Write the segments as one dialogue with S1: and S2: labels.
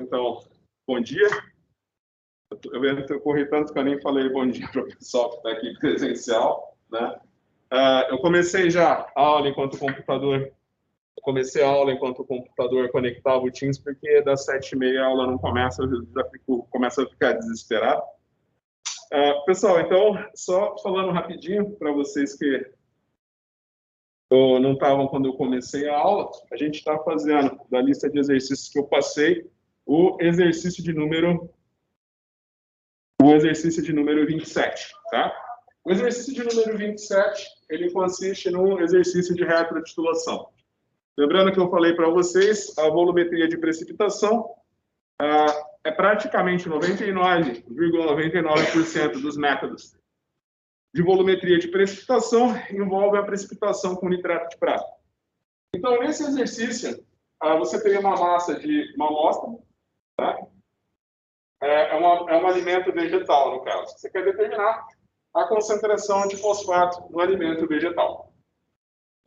S1: Então, bom dia. Eu estou correndo tanto que eu nem falei bom dia para o pessoal que está aqui presencial, né? Eu comecei já a aula enquanto o computador. Comecei a aula enquanto o computador conectava o Teams, porque das 7h30 a aula não começa, eu já começo a ficar desesperado. Pessoal, então, só falando rapidinho para vocês que não estavam quando eu comecei a aula, a gente está fazendo, da lista de exercícios que eu passei, o exercício de número 27, tá? O exercício de número 27, ele consiste num exercício de retro-titulação. Lembrando que eu falei para vocês, a volumetria de precipitação é praticamente 99,99% dos métodos de volumetria de precipitação envolve a precipitação com nitrato de prata. Então, nesse exercício, você tem uma massa de uma amostra, tá? É um alimento vegetal, no caso. Você quer determinar a concentração de fosfato no alimento vegetal.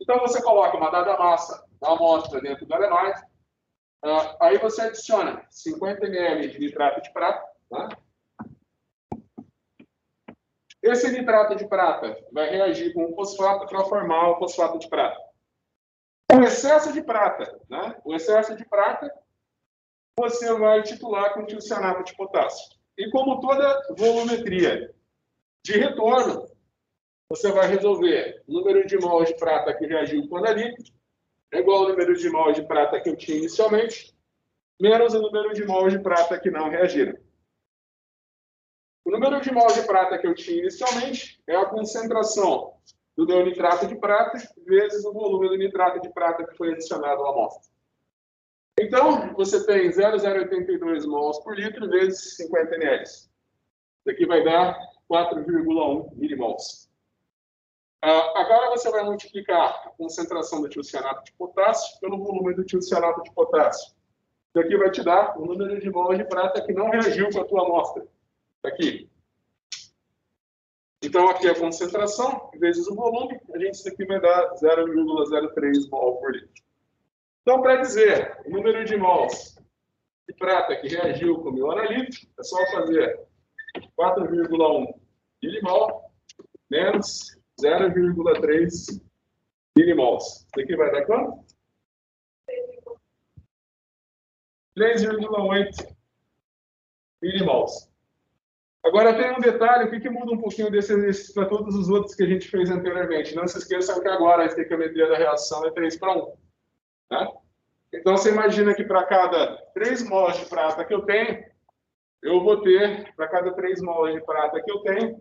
S1: Então, você coloca uma dada massa da amostra dentro do arenoide, aí você adiciona 50 ml de nitrato de prata. Tá? Esse nitrato de prata vai reagir com o fosfato para formar o fosfato de prata. O excesso de prata, né? O excesso de prata, você vai titular com tiocianato de potássio. E como toda volumetria de retorno, você vai resolver o número de mols de prata que reagiu com a líquido, é igual ao número de mols de prata que eu tinha inicialmente, menos o número de mols de prata que não reagiram. O número de mols de prata que eu tinha inicialmente é a concentração do meu nitrato de prata vezes o volume do nitrato de prata que foi adicionado à amostra. Então, você tem 0,082 mols por litro vezes 50 ml. Isso aqui vai dar 4,1 milimols. Agora você vai multiplicar a concentração do tiocianato de potássio pelo volume do tiocianato de potássio. Isso aqui vai te dar o número de mols de prata que não reagiu com a tua amostra. Aqui. Então, aqui é a concentração vezes o volume, isso aqui vai dar 0,03 mol por litro. Então, para dizer o número de mols de prata que reagiu com o meu analítico, é só fazer 4,1 milimol menos 0,3 milimols. Isso aqui vai dar quanto? 3,8 milimols. Agora tem um detalhe, o que muda um pouquinho desse exercício para todos os outros que a gente fez anteriormente. Não se esqueçam que agora a estequiometria da reação é 3:1. Tá? Então você imagina que para cada 3 mols de prata que eu tenho, eu vou ter, para cada 3 mols de prata que eu tenho,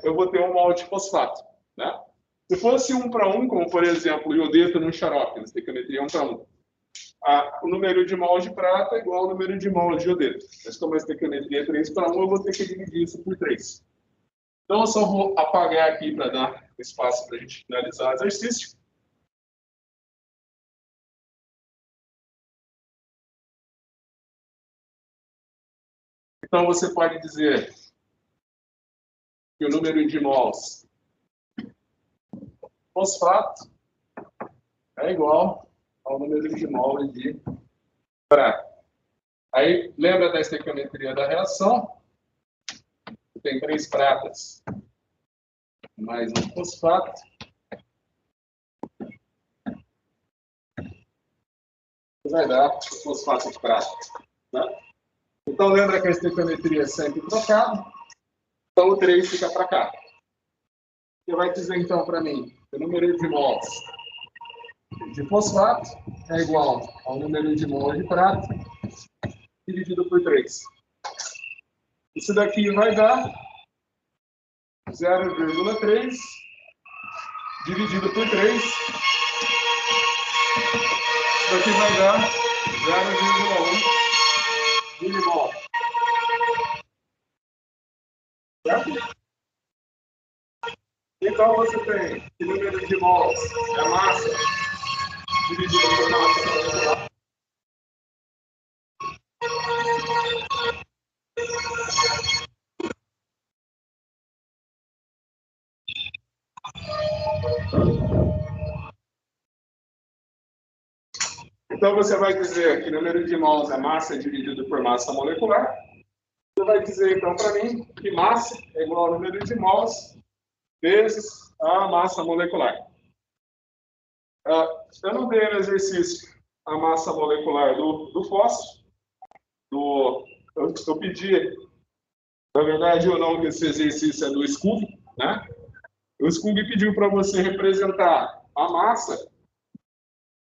S1: eu vou ter 1 mol de fosfato. Né? Se fosse 1:1, como por exemplo o iodeto no xarope, a estequiometria é 1:1. O número de mols de prata é igual ao número de mols de iodeto. Mas como a estequiometria é 3:1, eu vou ter que dividir isso por 3. Então eu só vou apagar aqui para dar espaço para a gente finalizar o exercício. Então você pode dizer que o número de mols de fosfato é igual ao número de mols de prata. Aí, lembra da estequiometria da reação? Tem 3 pratas mais um fosfato. Vai dar o fosfato de prata. Né? Então, lembra que a estequiometria é sempre trocada. Então, o 3 fica para cá. Você vai dizer, então, para mim, que o número de mols de fosfato é igual ao número de mols de prata dividido por 3. Isso daqui vai dar 0,3 dividido por 3. Isso daqui vai dar 0,1 milimol. Certo? Então você tem que número de mols é a massa dividido por massa molecular. Então, você vai dizer que o número de mols é massa dividido por massa molecular. Você vai dizer, então, para mim, que massa é igual ao número de mols vezes a massa molecular. Eu não dei no exercício a massa molecular do fósforo. Eu pedi, na verdade, o nome desse exercício é do Skug, né? O Skug pediu para você representar a massa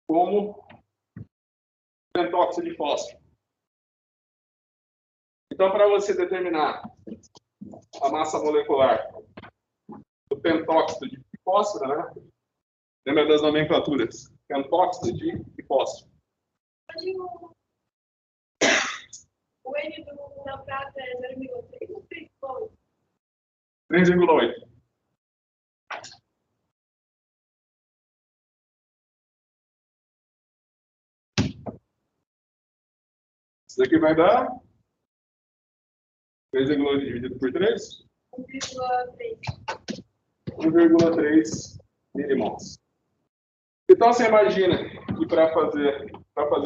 S1: como pentóxido de fósforo. Então, para você determinar a massa molecular do pentóxido de fósforo, né? Lembra das nomenclaturas? Pentóxido de fósforo.
S2: O N da prata é 0,3 ou 3,8?
S1: 3,8. Isso daqui vai dar 3,8 dividido por 3?
S2: 1,3.
S1: 1,3 milimols. Então, você imagina que para fazer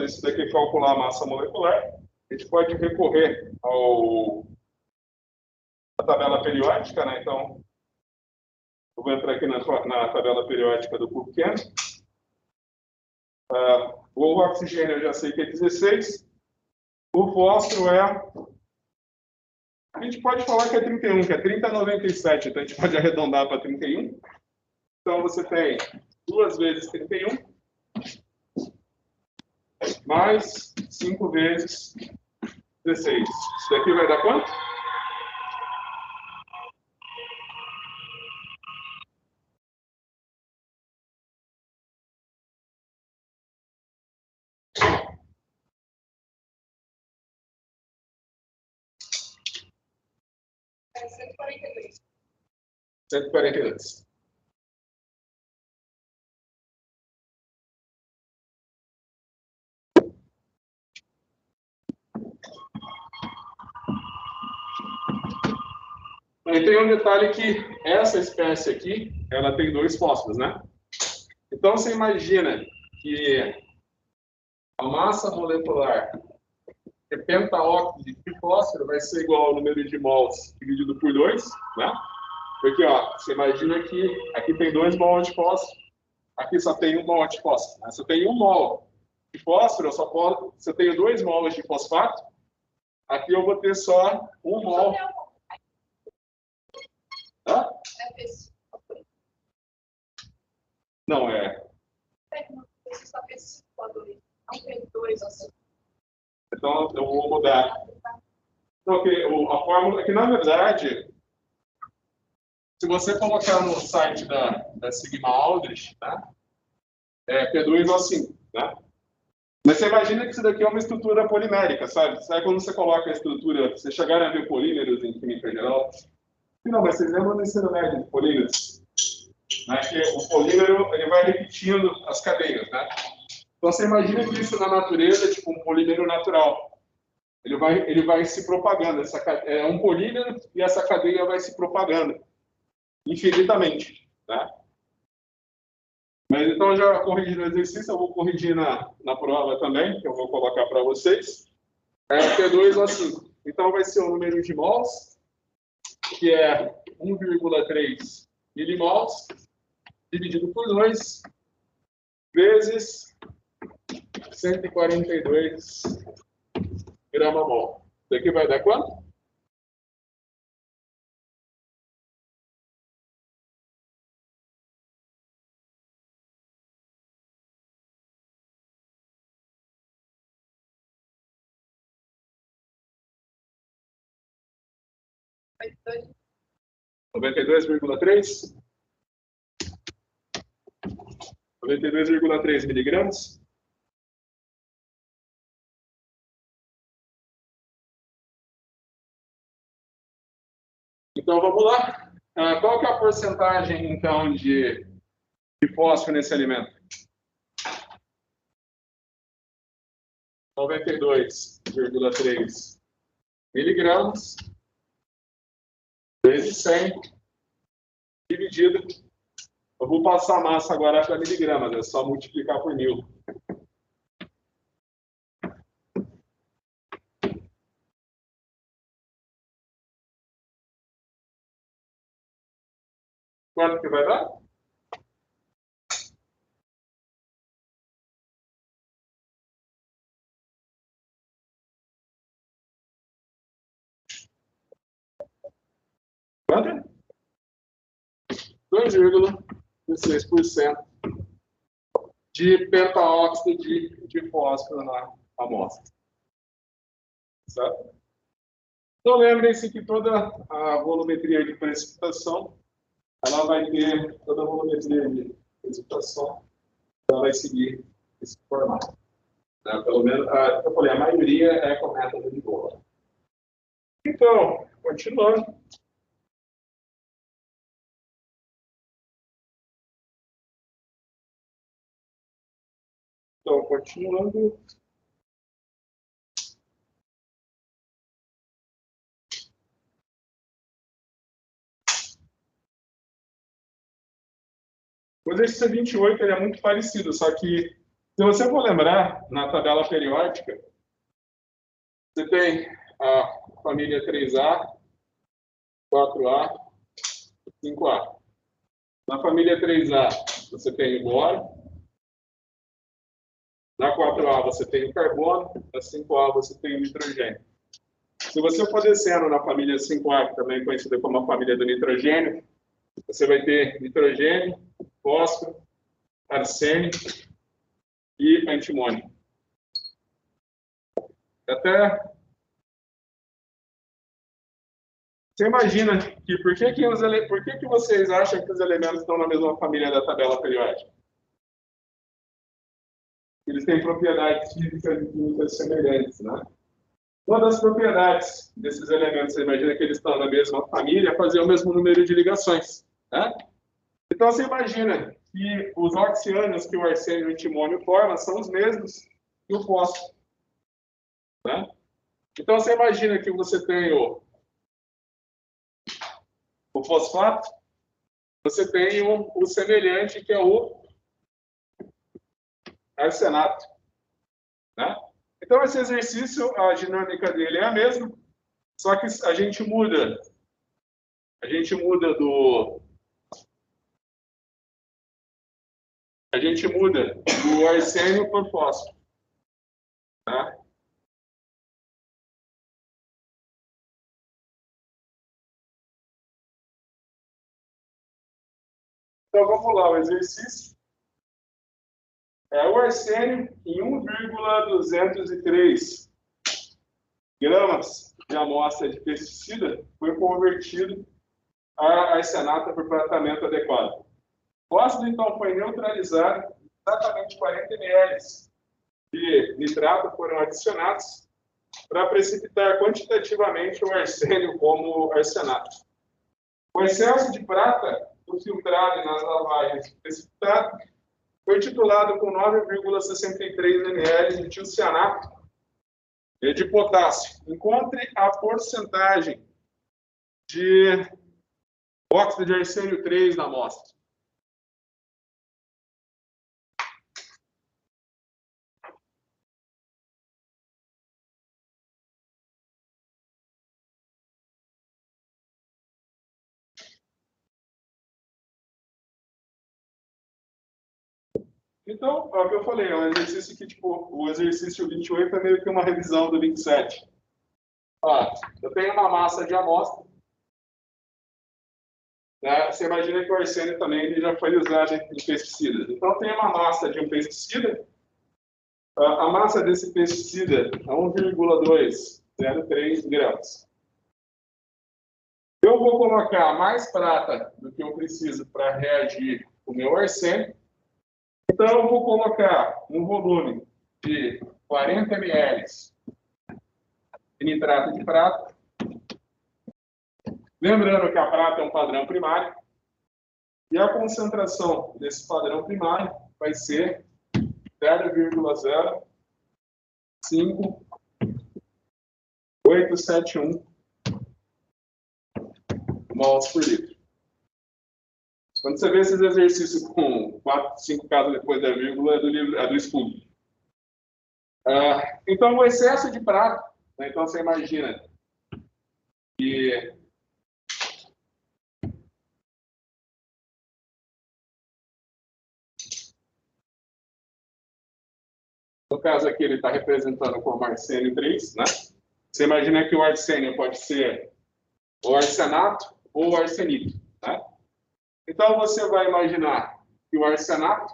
S1: isso daqui, calcular a massa molecular, a gente pode recorrer à tabela periódica, né? Então, eu vou entrar aqui na tabela periódica do PubChem. O oxigênio eu já sei que é 16. O fósforo a gente pode falar que é 31, que é 30,97. Então, a gente pode arredondar para 31. Então, você tem 2 vezes 31, mais 5 vezes 16. Isso daqui vai dar quanto?
S2: É 142.
S1: 142. E tem um detalhe que essa espécie aqui, ela tem 2 fósforos, né? Então, você imagina que a massa molecular de pentaóxido de fósforo vai ser igual ao número de mols dividido por 2, né? Porque, ó, você imagina que aqui tem 2 mols de fósforo, aqui só tem 1 mol de fósforo, né? Se eu tenho 1 mol de fósforo, se eu tenho 2 mols de fosfato, aqui eu vou ter só 1 mol. Hã? Não, Então, eu vou mudar. Então, a fórmula é que, na verdade, se você colocar no site da Sigma Aldrich, tá? P2O5, né? Mas você imagina que isso daqui é uma estrutura polimérica, sabe? Sabe quando você coloca a estrutura, vocês chegaram a ver polímeros em química geral? Não, mas vocês lembram do ensino médio de polímeros? Né? Que o polímero ele vai repetindo as cadeias, né? Então você imagina que isso na natureza é tipo um polímero natural. Ele vai se propagando. É um polímero e essa cadeia vai se propagando infinitamente, né? Mas então, já corrigi no exercício, eu vou corrigir na prova também, que eu vou colocar para vocês. P2O5. Então, vai ser o número de mols, que é 1,3 milimols, dividido por 2, vezes 142 grama-mol. Isso aqui vai dar quanto?
S2: Vai
S1: 92,3? 92,3 miligramas. Então, vamos lá. Qual que é a porcentagem, então, de fósforo nesse alimento? 92,3 miligramas vezes 100 dividido. Eu vou passar a massa agora para miligramas, é só multiplicar por 1000. Quanto que vai dar? Quanto? 2,16% de pentaóxido de fósforo na amostra. Certo? Então, lembrem-se que toda a volumetria de precipitação, ela vai ter, toda a volumetria de precipitação, ela vai seguir esse formato. Né? Pelo menos, eu falei, a maioria é com método de Bohr. Então, continuando. Então, continuando. O exercício 28 ele é muito parecido, só que, se você for lembrar, na tabela periódica, você tem a família 3A, 4A, 5A. Na família 3A, você tem o boro. Na 4A, você tem o carbono. Na 5A, você tem o nitrogênio. Se você for descendo na família 5A, que também é conhecida como a família do nitrogênio, você vai ter nitrogênio, fósforo, arsênio e antimônio. Até você imagina que por que vocês acham que os elementos estão na mesma família da tabela periódica? Eles têm propriedades físicas e químicas semelhantes, né? Uma das propriedades desses elementos, você imagina que eles estão na mesma família, é fazer o mesmo número de ligações, né? Então você imagina que os oxiânios que o arsênio e o antimônio formam são os mesmos que o fósforo, né? Então você imagina que você tem o fosfato, você tem o semelhante, que é o arsenato, né? Então esse exercício, a dinâmica dele é a mesma, só que a gente muda do arsênio por fósforo, tá? Então vamos lá, o exercício é o arsênio em 1,203 gramas de amostra de pesticida foi convertido a arsenato por tratamento adequado. O ácido, então, foi neutralizado, exatamente 40 ml de nitrato foram adicionados para precipitar quantitativamente o arsênio como arsenato. O excesso de prata do filtrado e nas lavagens precipitado foi titulado com 9,63 ml de tilcianato de potássio. Encontre a porcentagem de óxido de arsênio 3 na amostra. Então, é o que eu falei, é um exercício que, tipo, o exercício 28 é meio que uma revisão do 27. Ó, eu tenho uma massa de amostra, né? Você imagina que o arsênio também ele já foi usado em pesticidas. Então, tem uma massa de um pesticida, a massa desse pesticida é 1,203 gramas. Eu vou colocar mais prata do que eu preciso para reagir com o meu arsênio. Então, eu vou colocar um volume de 40 ml de nitrato de prata. Lembrando que a prata é um padrão primário. E a concentração desse padrão primário vai ser 0,05871 mols por litro. Quando você vê esses exercícios com 4, 5 casas depois da vírgula, é do estudo. Então, o excesso de prata, né? Então você imagina que No caso aqui, ele está representando como arsênio 3, né? Você imagina que o arsênio pode ser o arsenato ou o arsenito, né? Então, você vai imaginar que o arsenato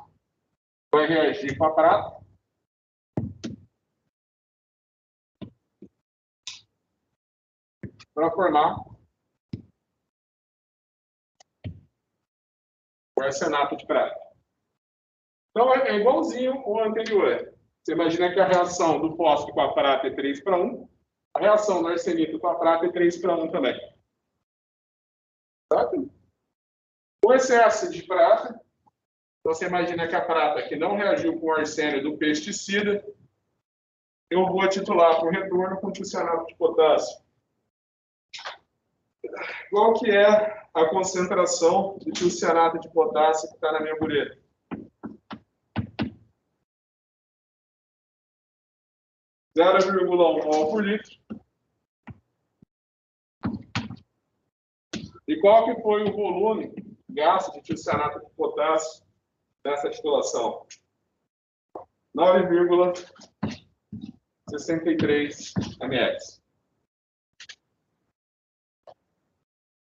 S1: vai reagir com a prata. Para formar o arsenato de prata. Então, é igualzinho ao anterior. Você imagina que a reação do fósforo com a prata é 3:1. A reação do arsenito com a prata é 3:1 também. Certo? O excesso de prata, então você imagina que a prata que não reagiu com o arsênio do pesticida, eu vou titular por retorno com tiocianato de potássio. Qual que é a concentração de tiocianato de potássio que está na minha bureta? 0,1 mol por litro. E qual que foi o volume gasto de tiocianato de potássio nessa titulação? 9,63 ml.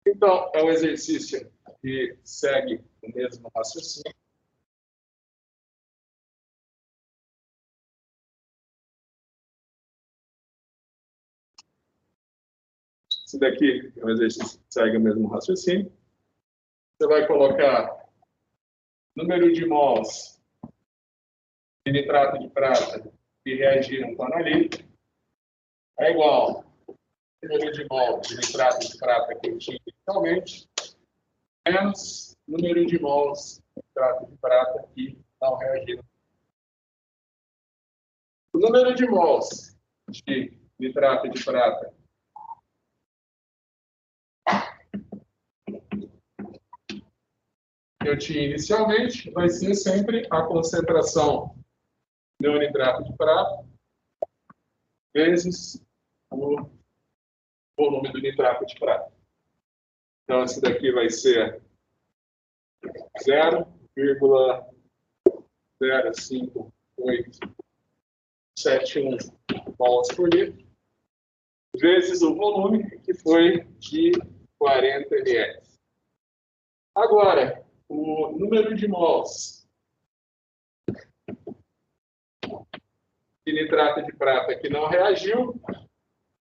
S1: Então, é um exercício que segue o mesmo raciocínio. Esse daqui é um exercício que segue o mesmo raciocínio. Você vai colocar número de mols de nitrato de prata que reagiram com analítico é igual ao número de mols de nitrato de prata que eu tinha inicialmente, menos número de mols de nitrato de prata que não reagiram. O número de mols de nitrato de prata que eu tinha inicialmente vai ser sempre a concentração do nitrato de prata vezes o volume do nitrato de prata. Então, esse daqui vai ser 0,0587 mols por litro, vezes o volume, que foi de 40 ml. Agora, o número de mols de nitrato de prata que não reagiu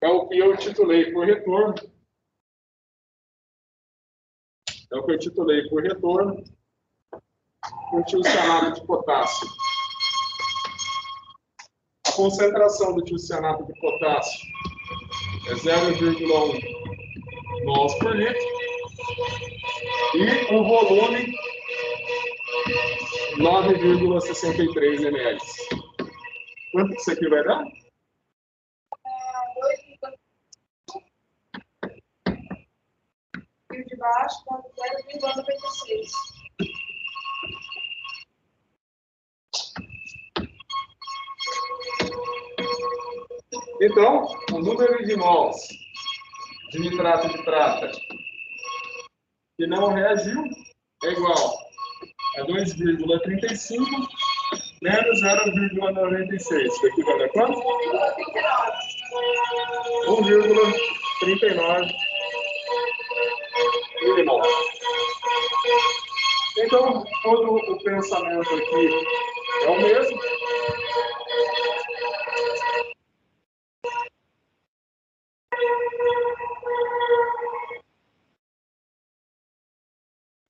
S1: é o que eu titulei por retorno. É o que eu titulei por retorno com tiocianato de potássio. A concentração do tiocianato de potássio é 0,1 mols por litro e o volume 9,63 ml. Quanto que isso aqui vai dar?
S2: E o de baixo dá 0,96.
S1: Então, o número de mols de nitrato de prata que não reagiu é igual a 2,35 menos 0,96. Isso aqui vai dar quanto? 1,39 milimol. Então, todo o pensamento aqui é o mesmo.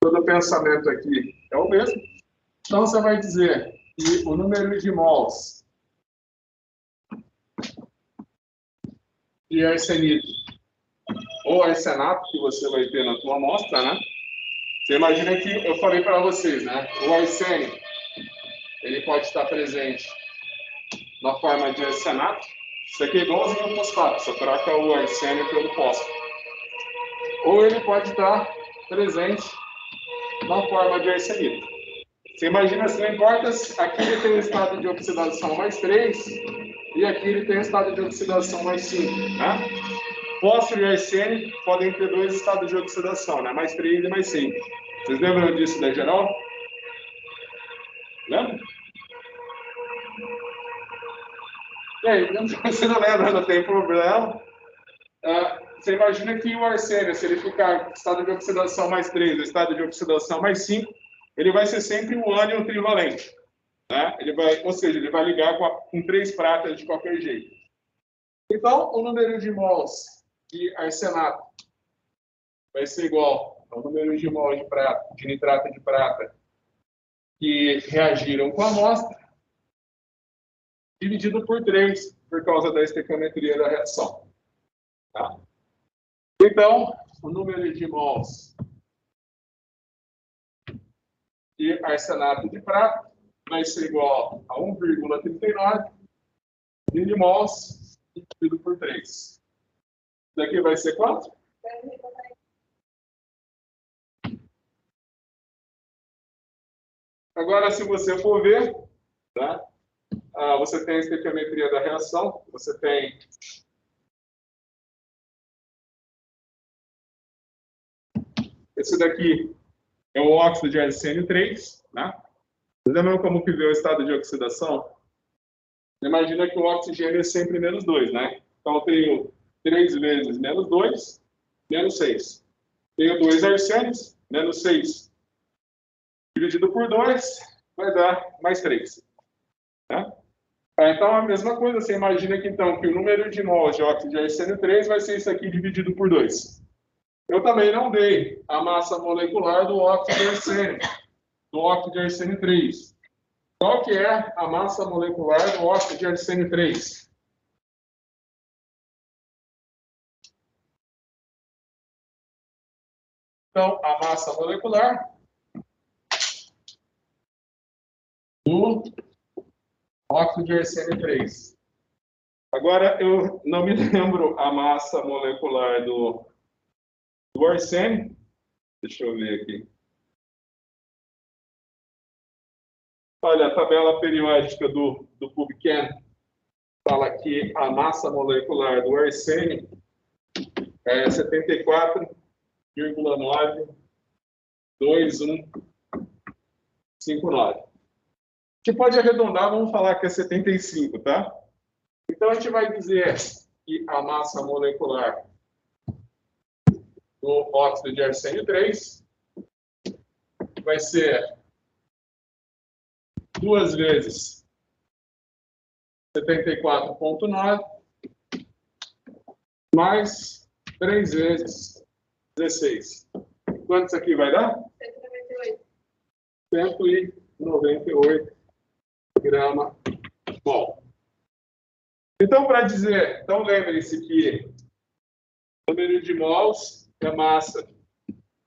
S1: Todo o pensamento aqui é o mesmo. Então, você vai dizer que o número de mols de arsenito ou arsenato que você vai ter na tua amostra, né? Você imagina que eu falei para vocês, né? O arsênio, ele pode estar presente na forma de arsenato. Isso aqui é igualzinho ao fosfato, só troca o arsênio pelo fósforo. Ou ele pode estar presente na forma de arsenito. Você imagina, se não importa, aqui ele tem um estado de oxidação mais 3 e aqui ele tem um estado de oxidação mais 5, né? Fósforo e arsênio podem ter dois estados de oxidação, né? Mais 3 e mais 5. Vocês lembram disso da geral? Lembra? E aí, você não lembra, não tem problema. Você imagina que o arsênio, se ele ficar em estado de oxidação mais 3, estado de oxidação mais 5, ele vai ser sempre um ânion trivalente. Né? Ou seja, ele vai ligar com 3 pratas de qualquer jeito. Então, o número de mols de arsenato vai ser igual ao número de mols de nitrato de prata que reagiram com a amostra, dividido por 3, por causa da estequiometria da reação. Tá? Então, o número de mols de arsenato de prata vai ser igual a 1,39 milimols dividido por 3. Isso daqui vai ser quanto? Agora, se você for ver, tá? Você tem a estequiometria da reação, você tem esse daqui é o óxido de arsênio 3, né? Você lembra como que vê o estado de oxidação? Imagina que o oxigênio é sempre menos 2, né? Então, eu tenho 3 vezes menos 2, menos 6. Tenho 2 arsênios, menos 6. Dividido por 2, vai dar mais 3. Né? Então, a mesma coisa, você imagina que, então, que o número de mols de óxido de arsênio 3 vai ser isso aqui dividido por 2. Eu também não dei a massa molecular do óxido de arsênio 3. Qual que é a massa molecular do óxido de arsênio 3? Então, a massa molecular do óxido de arsênio 3. Agora, eu não me lembro a massa molecular do arsênio. Deixa eu ver aqui. Olha, a tabela periódica do PubChem fala que a massa molecular do arsênio é 74,92159. A gente pode arredondar, vamos falar que é 75, tá? Então, a gente vai dizer que a massa molecular do óxido de arsênio 3 vai ser 2 vezes 74,9 mais 3 vezes 16. Quanto isso aqui vai dar? 198 gramas mol. Então, para dizer, então lembre-se que o número de mols é massa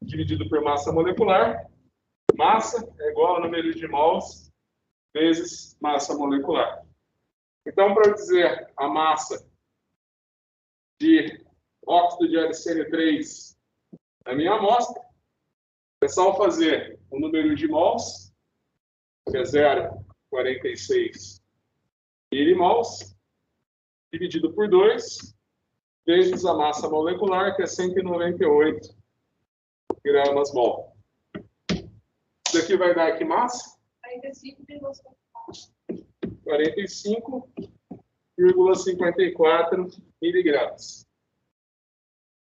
S1: dividido por massa molecular. Massa é igual ao número de mols vezes massa molecular. Então, para dizer a massa de óxido de arsênio 3 na minha amostra, é só fazer o número de mols, que é 0,46 milimols, dividido por 2, vezes a massa molecular, que é 198 gramas mol. Isso aqui vai dar que massa? 45,54 miligramas.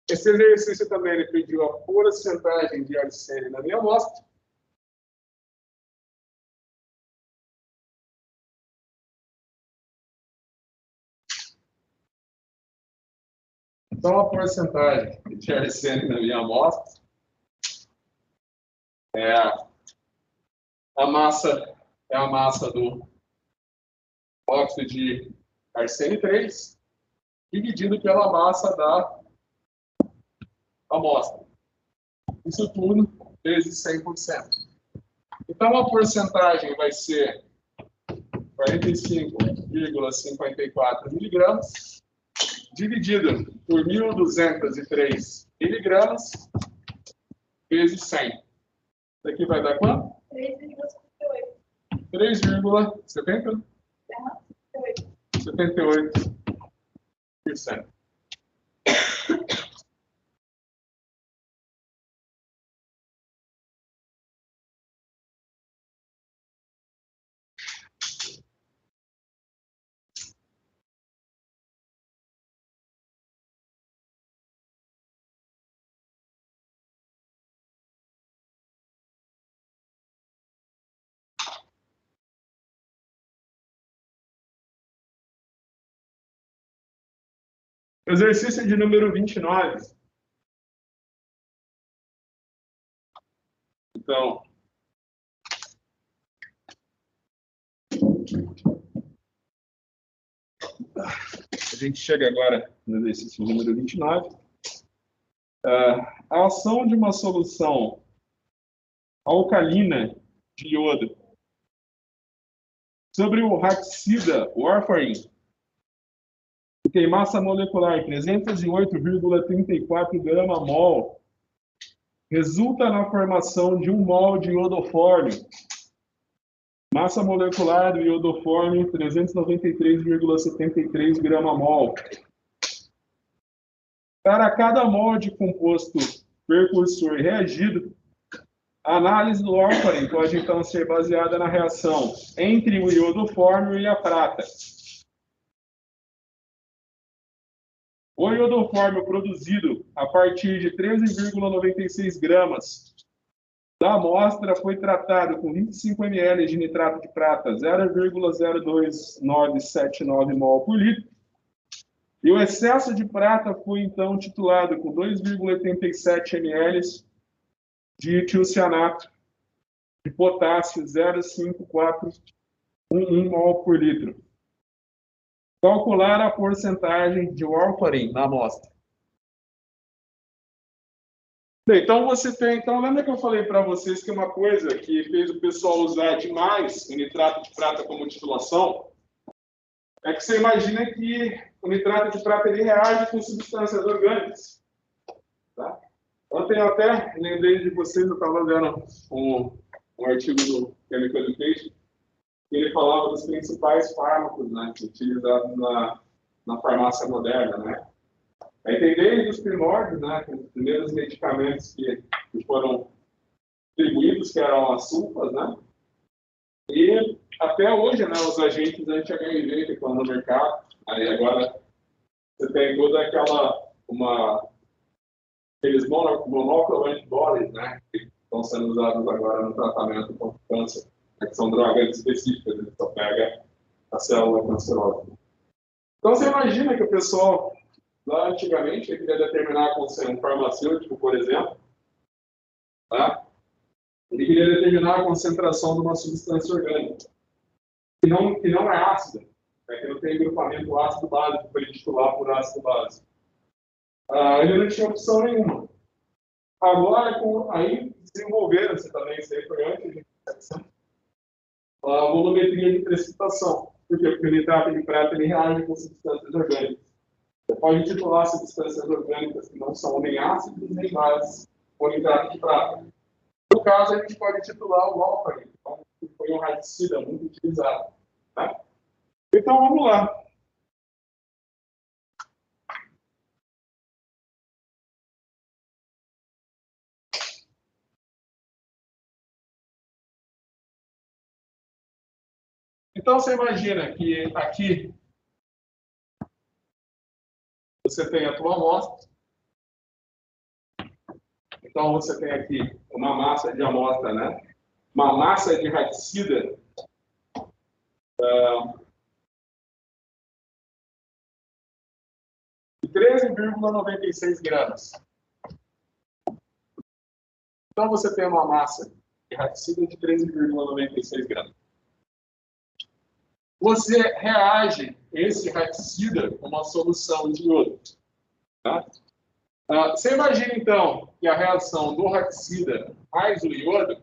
S1: Esse exercício também ele pediu a porcentagem de arsênio na minha amostra. Então, a porcentagem de arsênio na minha amostra é a massa do óxido de arsênio 3 dividido pela massa da amostra. Isso tudo vezes 100%. Então, a porcentagem vai ser 45,54 miligramas, dividido por 1.203 miligramas, vezes 100. Isso aqui vai dar quanto? 3,78%. 78%. Exercício de número 29. Então, a gente chega agora no exercício número 29. A ação de uma solução alcalina de iodo sobre o raticida warfarin, que tem massa molecular 308,34 grama-mol, resulta na formação de 1 mol de iodofórmio. Massa molecular do iodofórmio 393,73 grama-mol. Para cada mol de composto precursor reagido, a análise do warfarin pode então ser baseada na reação entre o iodofórmio e a prata. O iodofórmio produzido a partir de 13,96 gramas da amostra foi tratado com 25 ml de nitrato de prata, 0,02979 mol por litro, e o excesso de prata foi então titulado com 2,87 ml de tiocianato de potássio, 0,5411 mol por litro. Calcular a porcentagem de warfarin na amostra. Bem, então lembra que eu falei para vocês que uma coisa que fez o pessoal usar demais o nitrato de prata como titulação é que você imagina que o nitrato de prata ele reage com substâncias orgânicas. Tá? Ontem eu até lembrei de vocês, eu estava vendo um artigo do Chemical Education, que ele falava dos principais fármacos, né, utilizados na farmácia moderna, né? Aí tem desde os primórdios, né, com os primeiros medicamentos que foram distribuídos, que eram as sulfas, né? E até hoje, né, os agentes anti-HIV que estão no mercado. Aí agora você tem toda aqueles monoclonal antibodies, né, que estão sendo usados agora no tratamento contra o câncer, né, que são drogas específicas, que só pega a célula cancerosa. Então você imagina que o pessoal lá antigamente ele queria determinar com um farmacêutico, por exemplo, tá? Ele queria determinar a concentração de uma substância orgânica que não é ácida, né, que não tem grupamento ácido básico para ele titular por ácido básico. Ele não tinha opção nenhuma. Agora, aí desenvolveram-se também, isso aí foi antes de a volumetria de precipitação. Por quê? Porque o nitrato de prata ele reage com substâncias orgânicas. Você pode titular substâncias orgânicas que não são nem ácidos nem bases com nitrato de prata. No caso, a gente pode titular o warfarin, que foi um raticida muito utilizado. Tá? Então, vamos lá. Então, você imagina que aqui você tem a tua amostra. Então, você tem aqui uma massa de amostra, né? Uma massa de raticida de 13,96 gramas. Então, você tem uma massa de raticida de 13,96 gramas. Você reage esse raticida com uma solução de iodo. Tá? Você imagina, então, que a reação do raticida mais o iodo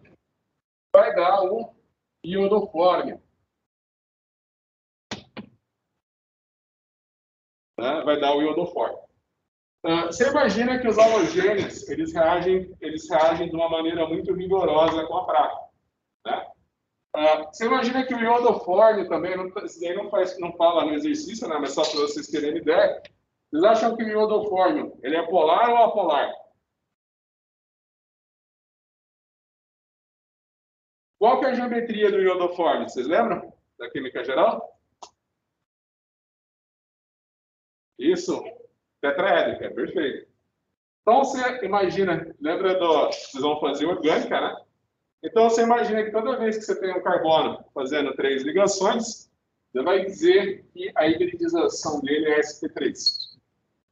S1: vai dar o iodofórmio. Né? Vai dar o iodofórmio. Você imagina que os halogênios eles reagem de uma maneira muito rigorosa com a prata. Né? Você imagina que o iodofórmio também, isso daí não fala no exercício, né? Mas só para vocês terem uma ideia. Vocês acham que o iodofórmio ele é polar ou apolar? Qual que é a geometria do iodofórmio? Vocês lembram da química geral? Isso, tetraédrica, perfeito. Então você imagina, vocês vão fazer orgânica, né? Então você imagina que toda vez que você tem um carbono fazendo 3 ligações, você vai dizer que a hibridização dele é sp3.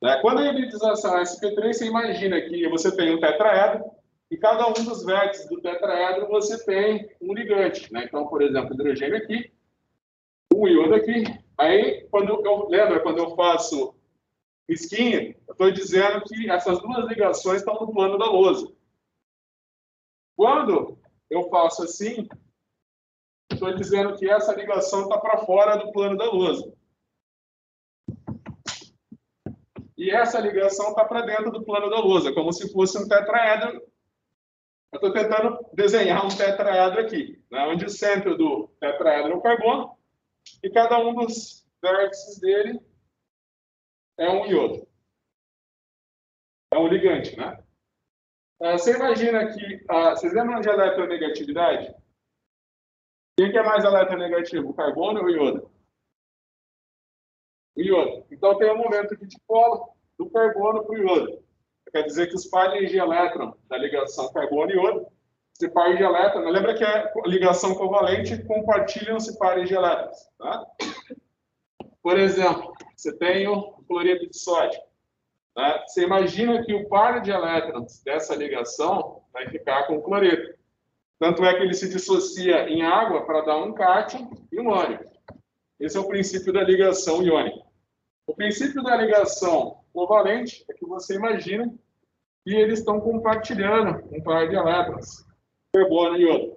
S1: Né? Quando a ionização é sp3, você imagina que você tem um tetraedro e cada um dos vértices do tetraedro você tem um ligante. Né? Então, por exemplo, hidrogênio aqui, um iodo aqui. Aí, lembra quando eu faço risquinho, eu estou dizendo que essas duas ligações estão no plano da lousa. Quando eu faço assim, estou dizendo que essa ligação está para fora do plano da lousa. E essa ligação está para dentro do plano da lousa, como se fosse um tetraedro. Eu estou tentando desenhar um tetraedro aqui, né, onde o centro do tetraedro é o carbono e cada um dos vértices dele é um iodo. É um ligante, né? Você imagina que... vocês lembram de eletronegatividade? Quem que é mais eletronegativo, o carbono ou o iodo? O iodo. Então, tem um momento de dipolo do carbono para o iodo. Quer dizer que os pares de elétron da ligação carbono-iodo, esse par de elétrons, lembra que é ligação covalente, compartilham-se pares de elétrons. Tá? Por exemplo, você tem o cloreto de sódio. Tá? Você imagina que o par de elétrons dessa ligação vai ficar com o cloreto. Tanto é que ele se dissocia em água para dar um cátion e um ânion. Esse é o princípio da ligação iônica. O princípio da ligação covalente é que você imagina que eles estão compartilhando um par de elétrons, carbono e iodo.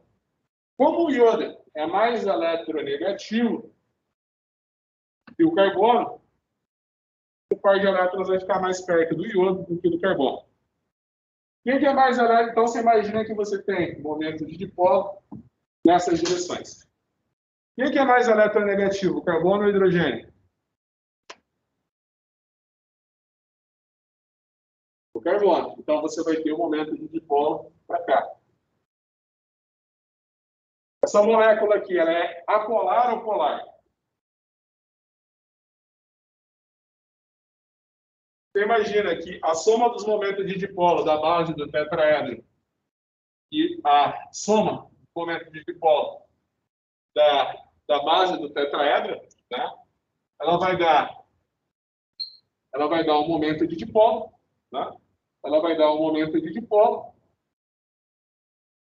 S1: Como o iodo é mais eletronegativo que o carbono, o par de elétrons vai ficar mais perto do iodo do que do carbono. Quem que é mais elétrico? Então, você imagina que você tem momento de dipolo nessas direções. Quem que é mais eletronegativo, o carbono ou o hidrogênio? O carbono. Então, você vai ter um momento de dipolo para cá. Essa molécula aqui, ela é apolar ou polar? Você imagina que a soma dos momentos de dipolo da base do tetraedro e a soma do momento de dipolo da base do tetraedro, né? ela vai dar um momento de dipolo, né? Ela vai dar um momento de dipolo,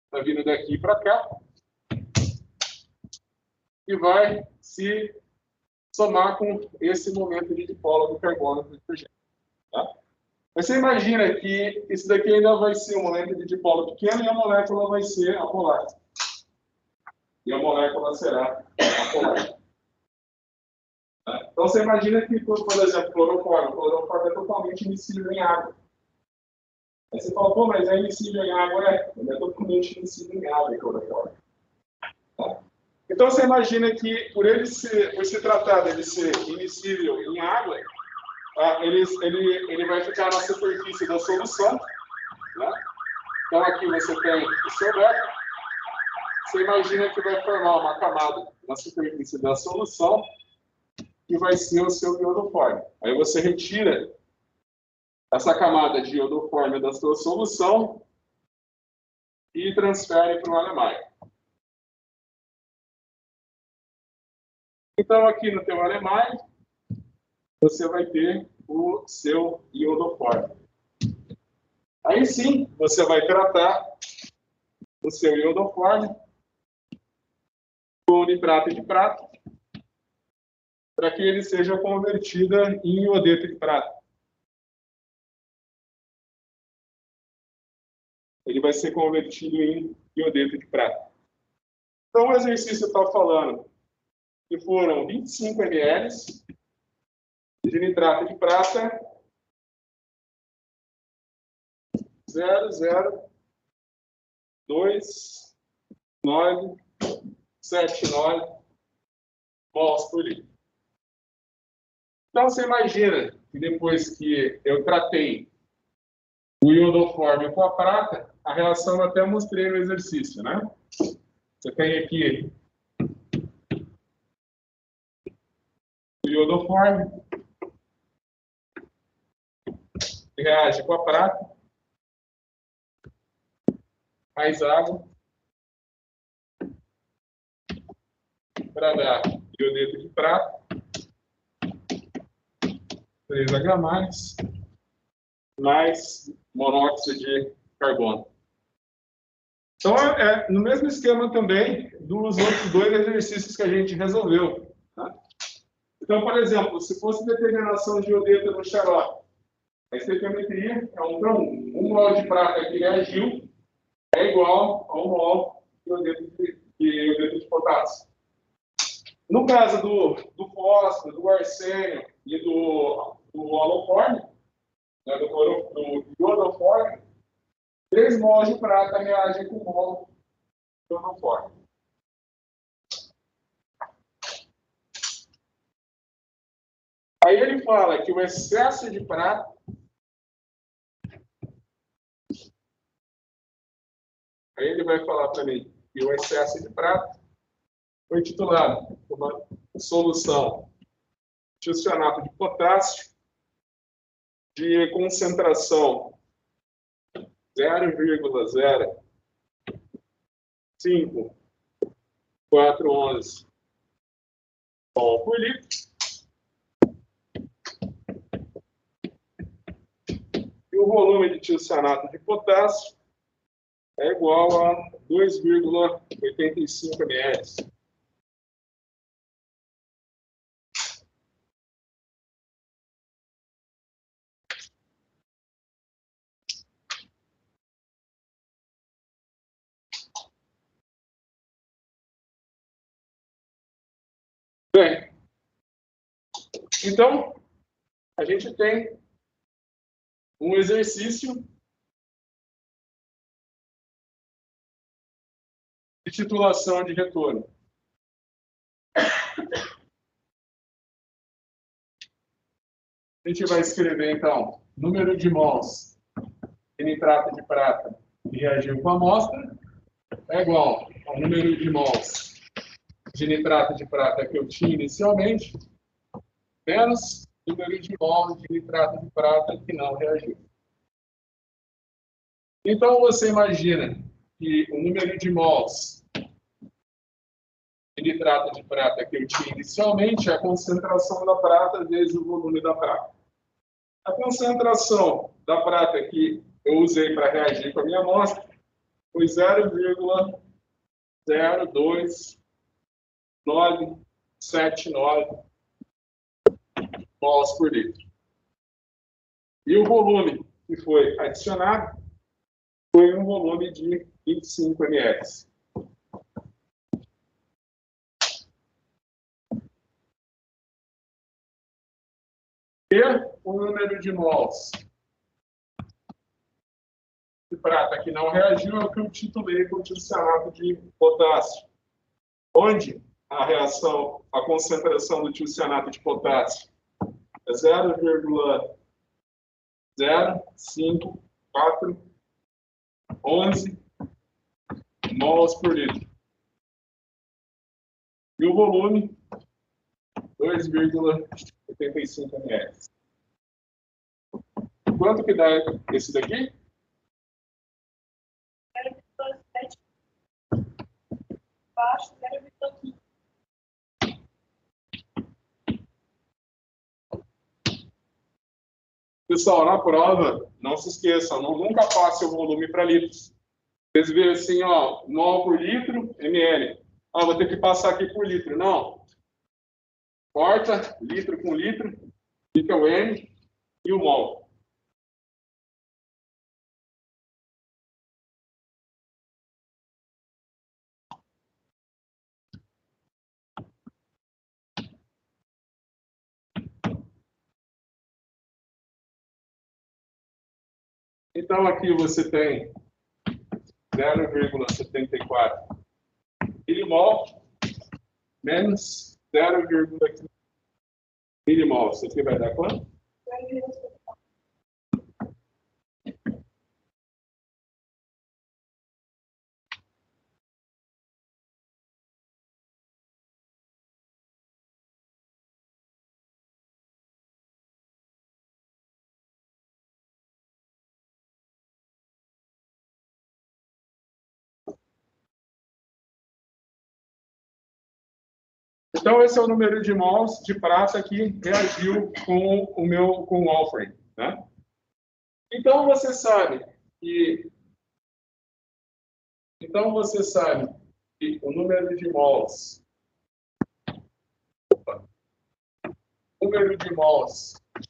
S1: está vindo daqui para cá, e vai se somar com esse momento de dipolo do carbono do hidrogênio. Tá? Mas você imagina que isso daqui ainda vai ser um momento de dipolo pequeno e a molécula vai ser apolar. E a molécula será apolar. Tá? Então você imagina que, por exemplo, cloroforme. O cloroforme é totalmente immiscível em água. Aí você fala, pô, mas é immiscível em água? Ele é totalmente immiscível em água, o cloroforme. Tá? Então você imagina que, por se tratar dele ser immiscível em água, ele vai ficar na superfície da solução. Né? Então aqui você tem o seu vector. Você imagina que vai formar uma camada na superfície da solução que vai ser o seu iodoforme. Aí você retira essa camada de iodoforme da sua solução e transfere para o alemão. Então aqui no teu alemão você vai ter o seu iodoforme. Aí sim, você vai tratar o seu iodoforme com nitrato de prata para que ele seja convertido em iodeto de prata. Ele vai ser convertido em iodeto de prata. Então o exercício está falando que foram 25 ml de nitrato de prata 0,02979 mols por litro. Então você imagina que depois que eu tratei o iodoforme com a prata, a reação eu até mostrei no exercício, né? Você tem aqui o iodoforme, reage com a prata, mais água, para dar iodeto de prata. 3H+, mais monóxido de carbono. Então, no mesmo esquema também dos outros dois exercícios que a gente resolveu. Tá? Então, por exemplo, se fosse determinação de iodeto no xarope, a estequiometria é 1 para 1. 1 mol de prata que reagiu é igual a 1 mol de iodeto de potássio. No caso do fósforo, do arsênio e do holofórmio, né, do iodoformio, 3 mols de prata reagem com 1 mol de iodoformio. Aí ele fala que o excesso de prata aí ele vai falar para mim que o excesso de prata foi titulado como uma solução de tionato de potássio de concentração 0,05411 mol por litro. E o volume de tionato de potássio é igual a 2,85 ml. Bem, então, a gente tem um exercício de titulação de retorno. A gente vai escrever, então, número de mols de nitrato de prata que reagiu com a amostra é igual ao número de mols de nitrato de prata que eu tinha inicialmente, menos o número de mols de nitrato de prata que não reagiu. Então, você imagina que o número de mols de nitrato de prata que eu tinha inicialmente é a concentração da prata vezes o volume da prata. A concentração da prata que eu usei para reagir com a minha amostra foi 0,02979 mols por litro. E o volume que foi adicionado foi um volume de 25 ml. E o número de mols de prata que não reagiu é o que eu titulei com tionato de potássio, onde a reação, a concentração do tionato de potássio é 0,054111 mols por litro. E o volume, 2,85 ml. Quanto que dá esse daqui?
S2: 0,7 baixo, 0,15.
S1: Pessoal, na prova, não se esqueçam, nunca passe o volume para litros. Vocês veem assim, ó, mol por litro, ml. Ah, vou ter que passar aqui por litro. Não. Corta, litro com litro, fica o M e o mol. Então, aqui você tem 0,74 milimol menos 0,15 milimol. Isso aqui vai dar quanto?
S2: 0,7.
S1: Então, esse é o número de mols de prata que reagiu com o Wolfram, né? Então, você sabe que o número de mols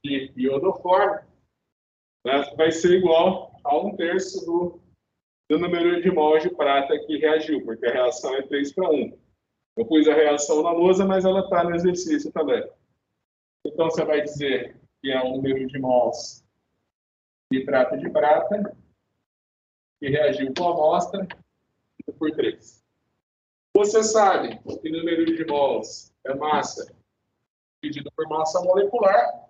S1: de iodoforme, né, vai ser igual a 1/3 do número de mols de prata que reagiu, porque a reação é 3:1. Eu pus a reação na lousa, mas ela está no exercício também. Então, você vai dizer que é o número de mols de prata que reagiu com a amostra por 3. Você sabe que o número de mols é massa dividido por massa molecular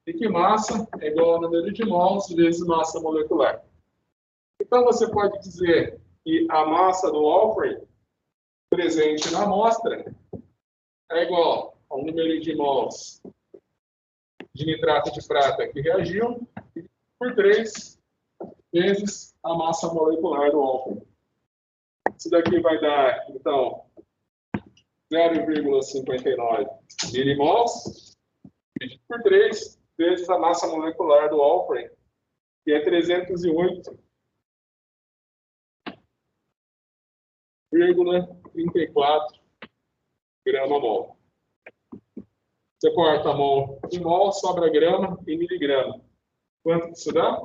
S1: e que massa é igual ao número de mols vezes massa molecular. Então, você pode dizer que a massa do Wolfram presente na amostra é igual ao número de mols de nitrato de prata que reagiu por 3 vezes a massa molecular do Wolfram. Isso daqui vai dar, então, 0,59 milimols dividido por 3 vezes a massa molecular do Wolfram, que é 308,34 grama-mol. Você corta a mol em mol, sobra grama e miligrama. Quanto que isso dá?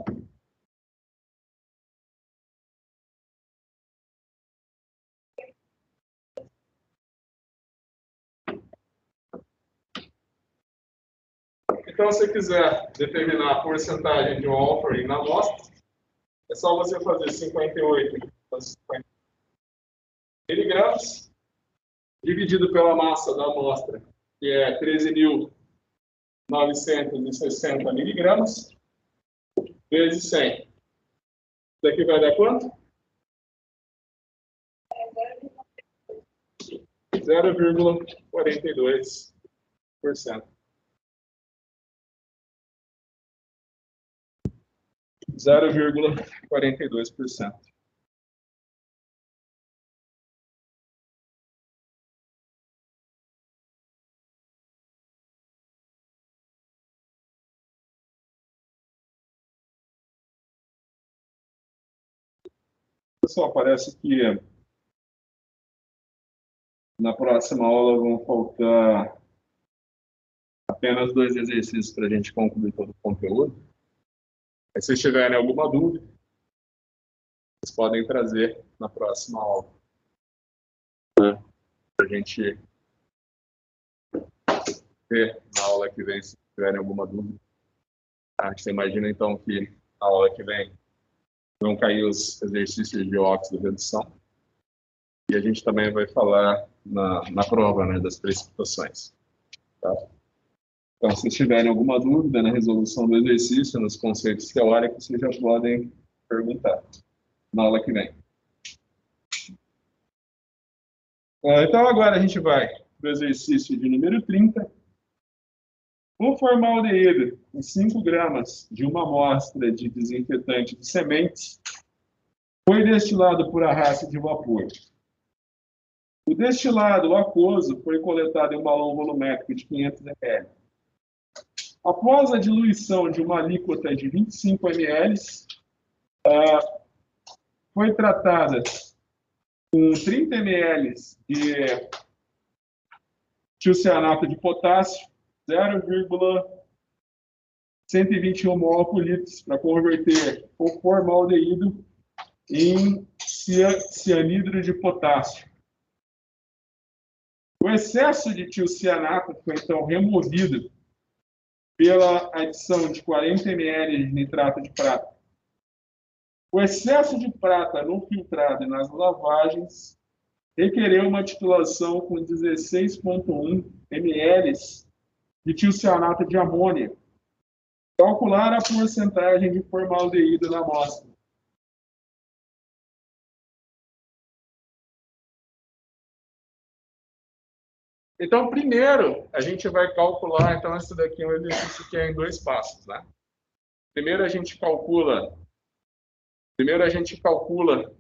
S1: Então, se você quiser determinar a porcentagem de Wolfram na amostra, é só você fazer 58 miligramas dividido pela massa da amostra, que é 13.960 miligramas, vezes 100. Isso daqui vai dar quanto? 0,42%. 0,42%. Pessoal, parece que na próxima aula vão faltar apenas 2 exercícios para a gente concluir todo o conteúdo. Aí, se vocês tiverem alguma dúvida, vocês podem trazer na próxima aula, né? Para a gente ver na aula que vem, se tiverem alguma dúvida. Você imagina, então, que na aula que vem vão cair os exercícios de óxido redução. E a gente também vai falar na prova, né, das precipitações. Tá? Então, se tiverem alguma dúvida na resolução do exercício, nos conceitos teóricos, vocês já podem perguntar na aula que vem. Então, agora a gente vai para o exercício de número 30. O formaldeído em 5 gramas de uma amostra de desinfetante de sementes foi destilado por arrasto de vapor. O destilado aquoso foi coletado em um balão volumétrico de 500 ml. Após a diluição de uma alíquota de 25 ml, foi tratada com 30 ml de tiocianato de potássio, 0,121 mol por litro, para converter o formaldeído em cianidro de potássio. O excesso de tiocianato foi, então, removido pela adição de 40 ml de nitrato de prata. O excesso de prata no filtrado e nas lavagens requereu uma titulação com 16,1 ml de tiocianato de amônia. Calcular a porcentagem de formaldeído na amostra. Então, primeiro, a gente vai calcular, então, esse daqui é um exercício que é em 2 passos, né? Primeiro a gente calcula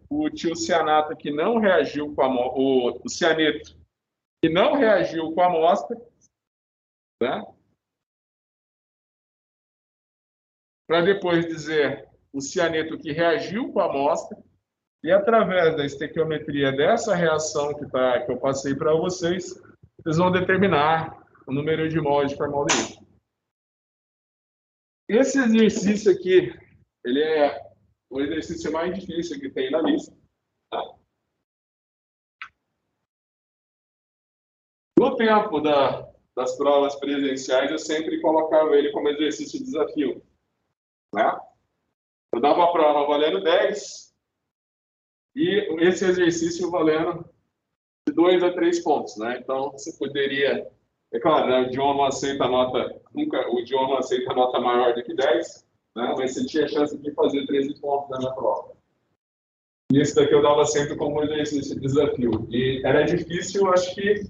S1: o tiocianato que não reagiu com o cianeto que não reagiu com a amostra, né? Para depois dizer o cianeto que reagiu com a amostra, e através da estequiometria dessa reação que eu passei para vocês, vocês vão determinar o número de mols de formaldeído. Esse exercício aqui, ele é o exercício mais difícil que tem na lista. Tá? No tempo das provas presenciais, eu sempre colocava ele como exercício de desafio. Né? Eu dava a prova valendo 10 e esse exercício valendo de 2 a 3 pontos. Né? Então, você poderia... É claro, né, o idioma aceita nota... Nunca o idioma aceita nota maior do que 10, né? Mas você tinha chance de fazer 13 pontos na minha prova. E esse daqui eu dava sempre como exercício de desafio. E era difícil, acho que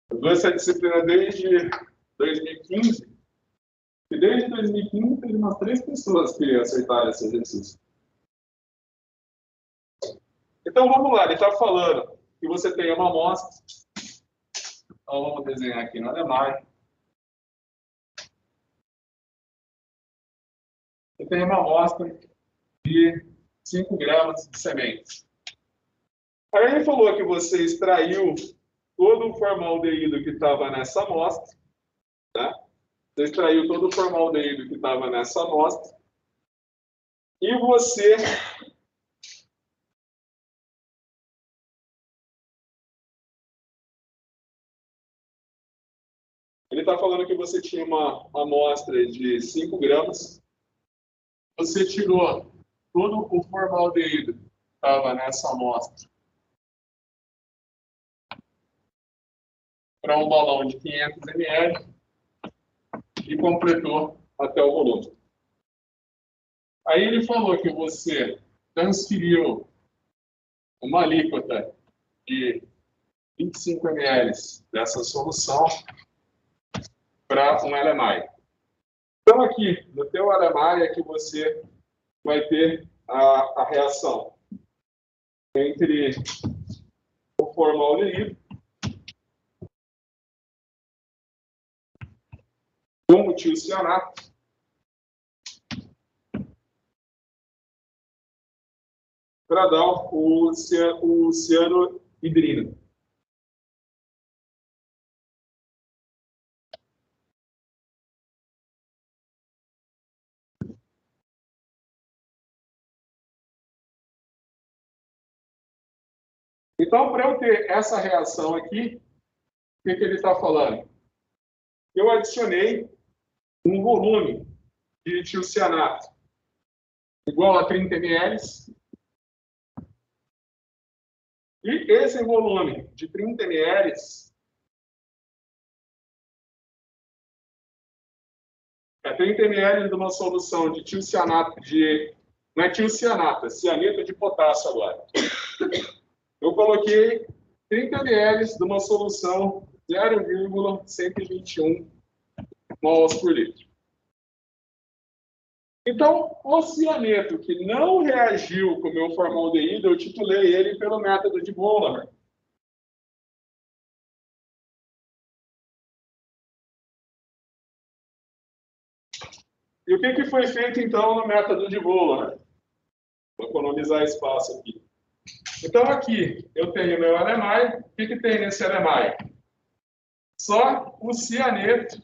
S1: eu dou essa disciplina desde 2015. E desde 2015 teve umas 3 pessoas que acertaram esse exercício. Então vamos lá, ele está falando que você tem uma amostra. Então vamos desenhar aqui no Alemar. Você tem uma amostra de 5 gramas de sementes. Aí ele falou que você extraiu todo o formaldeído que estava nessa amostra, né? Você extraiu todo o formaldeído que estava nessa amostra e você ele está falando que você tinha uma amostra de 5 gramas, você tirou todo o formaldeído que estava nessa amostra para um balão de 500 ml e completou até o volume. Aí ele falou que você transferiu uma alíquota de 25 ml dessa solução para um LMI. Então aqui, no teu LMI é que você vai ter a reação entre o formaldeído com o tiocianato para dar o cianohidrino. Então, para eu ter essa reação aqui, o que ele está falando? Eu adicionei um volume de tiocianato igual a 30 ml. E esse volume de 30 ml é 30 ml de uma solução de tiocianato não é tiocianato, é cianeto de potássio agora. Eu coloquei 30 ml de uma solução 0,121 mols por litro. Então, o cianeto que não reagiu com o meu formaldeído, eu titulei ele pelo método de Bohler. E o que foi feito, então, no método de Bohler? Vou economizar espaço aqui. Então, aqui, eu tenho meu LMI. O que tem nesse LMI? Só o cianeto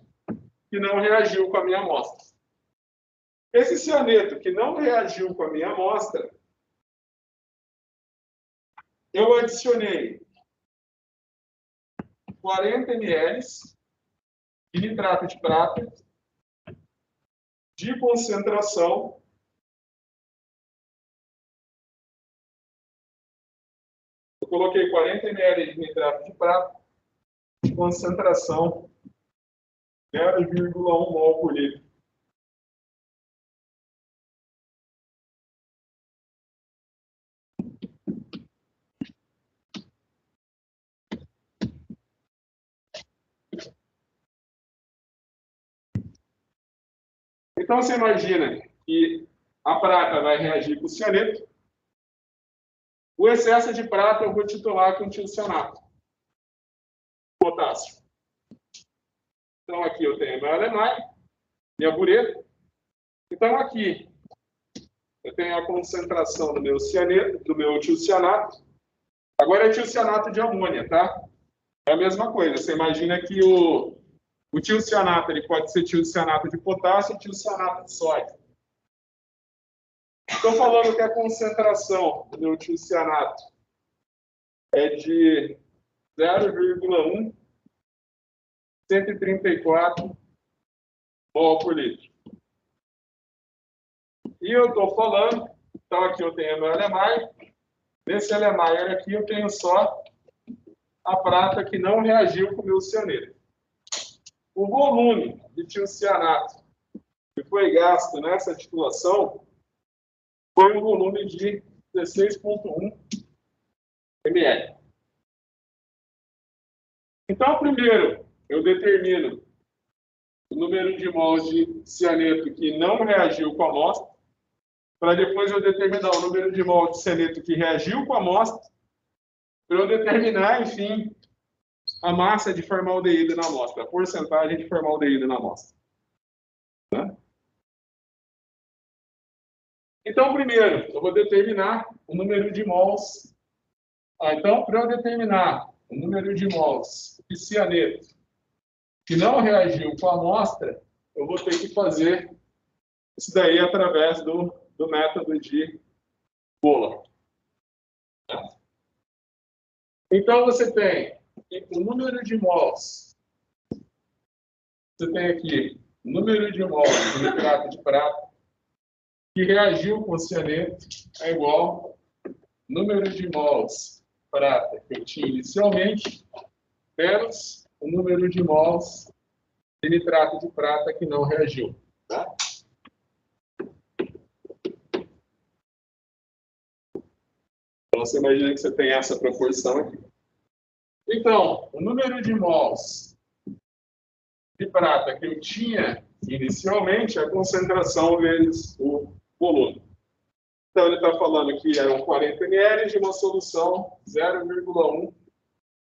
S1: que não reagiu com a minha amostra. Esse cianeto que não reagiu com a minha amostra, eu adicionei 40 ml de nitrato de prata de concentração eu coloquei 40 ml de nitrato de prata de concentração 0,1 mol por litro. Então, você imagina que a prata vai reagir com o cianeto. O excesso de prata eu vou titular com tiocianato. potássio. Então, aqui eu tenho meu alemão, minha bureta. Então, aqui eu tenho a concentração do meu cianeto, do meu tiocianato. Agora é tiocianato de amônia, tá? É a mesma coisa. Você imagina que o tiocianato ele pode ser tiocianato de potássio e tiocianato de sódio. Estou falando que a concentração do meu tiocianato é de 0,1 134 mol por litro. E eu estou falando, então aqui eu tenho meu Erlenmeyer. Nesse Erlenmeyer aqui eu tenho só a prata que não reagiu com o meu cianeto. O volume de tiocianato que foi gasto nessa titulação foi um volume de 16,1 ml. Então, primeiro, eu determino o número de mols de cianeto que não reagiu com a amostra, para depois eu determinar o número de mols de cianeto que reagiu com a amostra, para eu determinar, enfim, a massa de formaldeído na amostra, a porcentagem de formaldeído na amostra. Né? Então, primeiro, eu vou determinar o número de mols. Então, para eu determinar o número de mols de cianeto que não reagiu com a amostra, eu vou ter que fazer isso daí através do método de Bola. Então, você tem o número de mols. Você tem aqui o número de mols de nitrato de prata que reagiu com o cianeto é igual ao número de mols de prata que eu tinha inicialmente menos o número de mols de nitrato de prata que não reagiu. Tá? Então, você imagina que você tem essa proporção aqui. Então, o número de mols de prata que eu tinha inicialmente é a concentração vezes o volume. Então, ele está falando que eram 40 ml de uma solução 0,1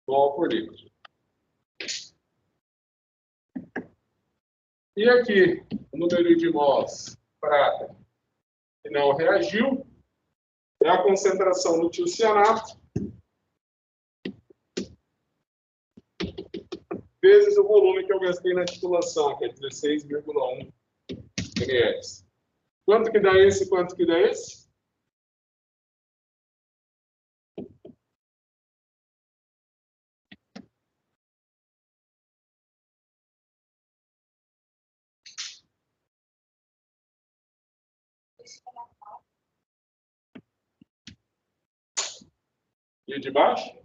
S1: mol por litro. E aqui, o número de mols de prata que não reagiu é a concentração do tiocianato vezes o volume que eu gastei na titulação, que é 16,1 ml. Quanto que dá esse? Quanto que dá esse? E de baixo?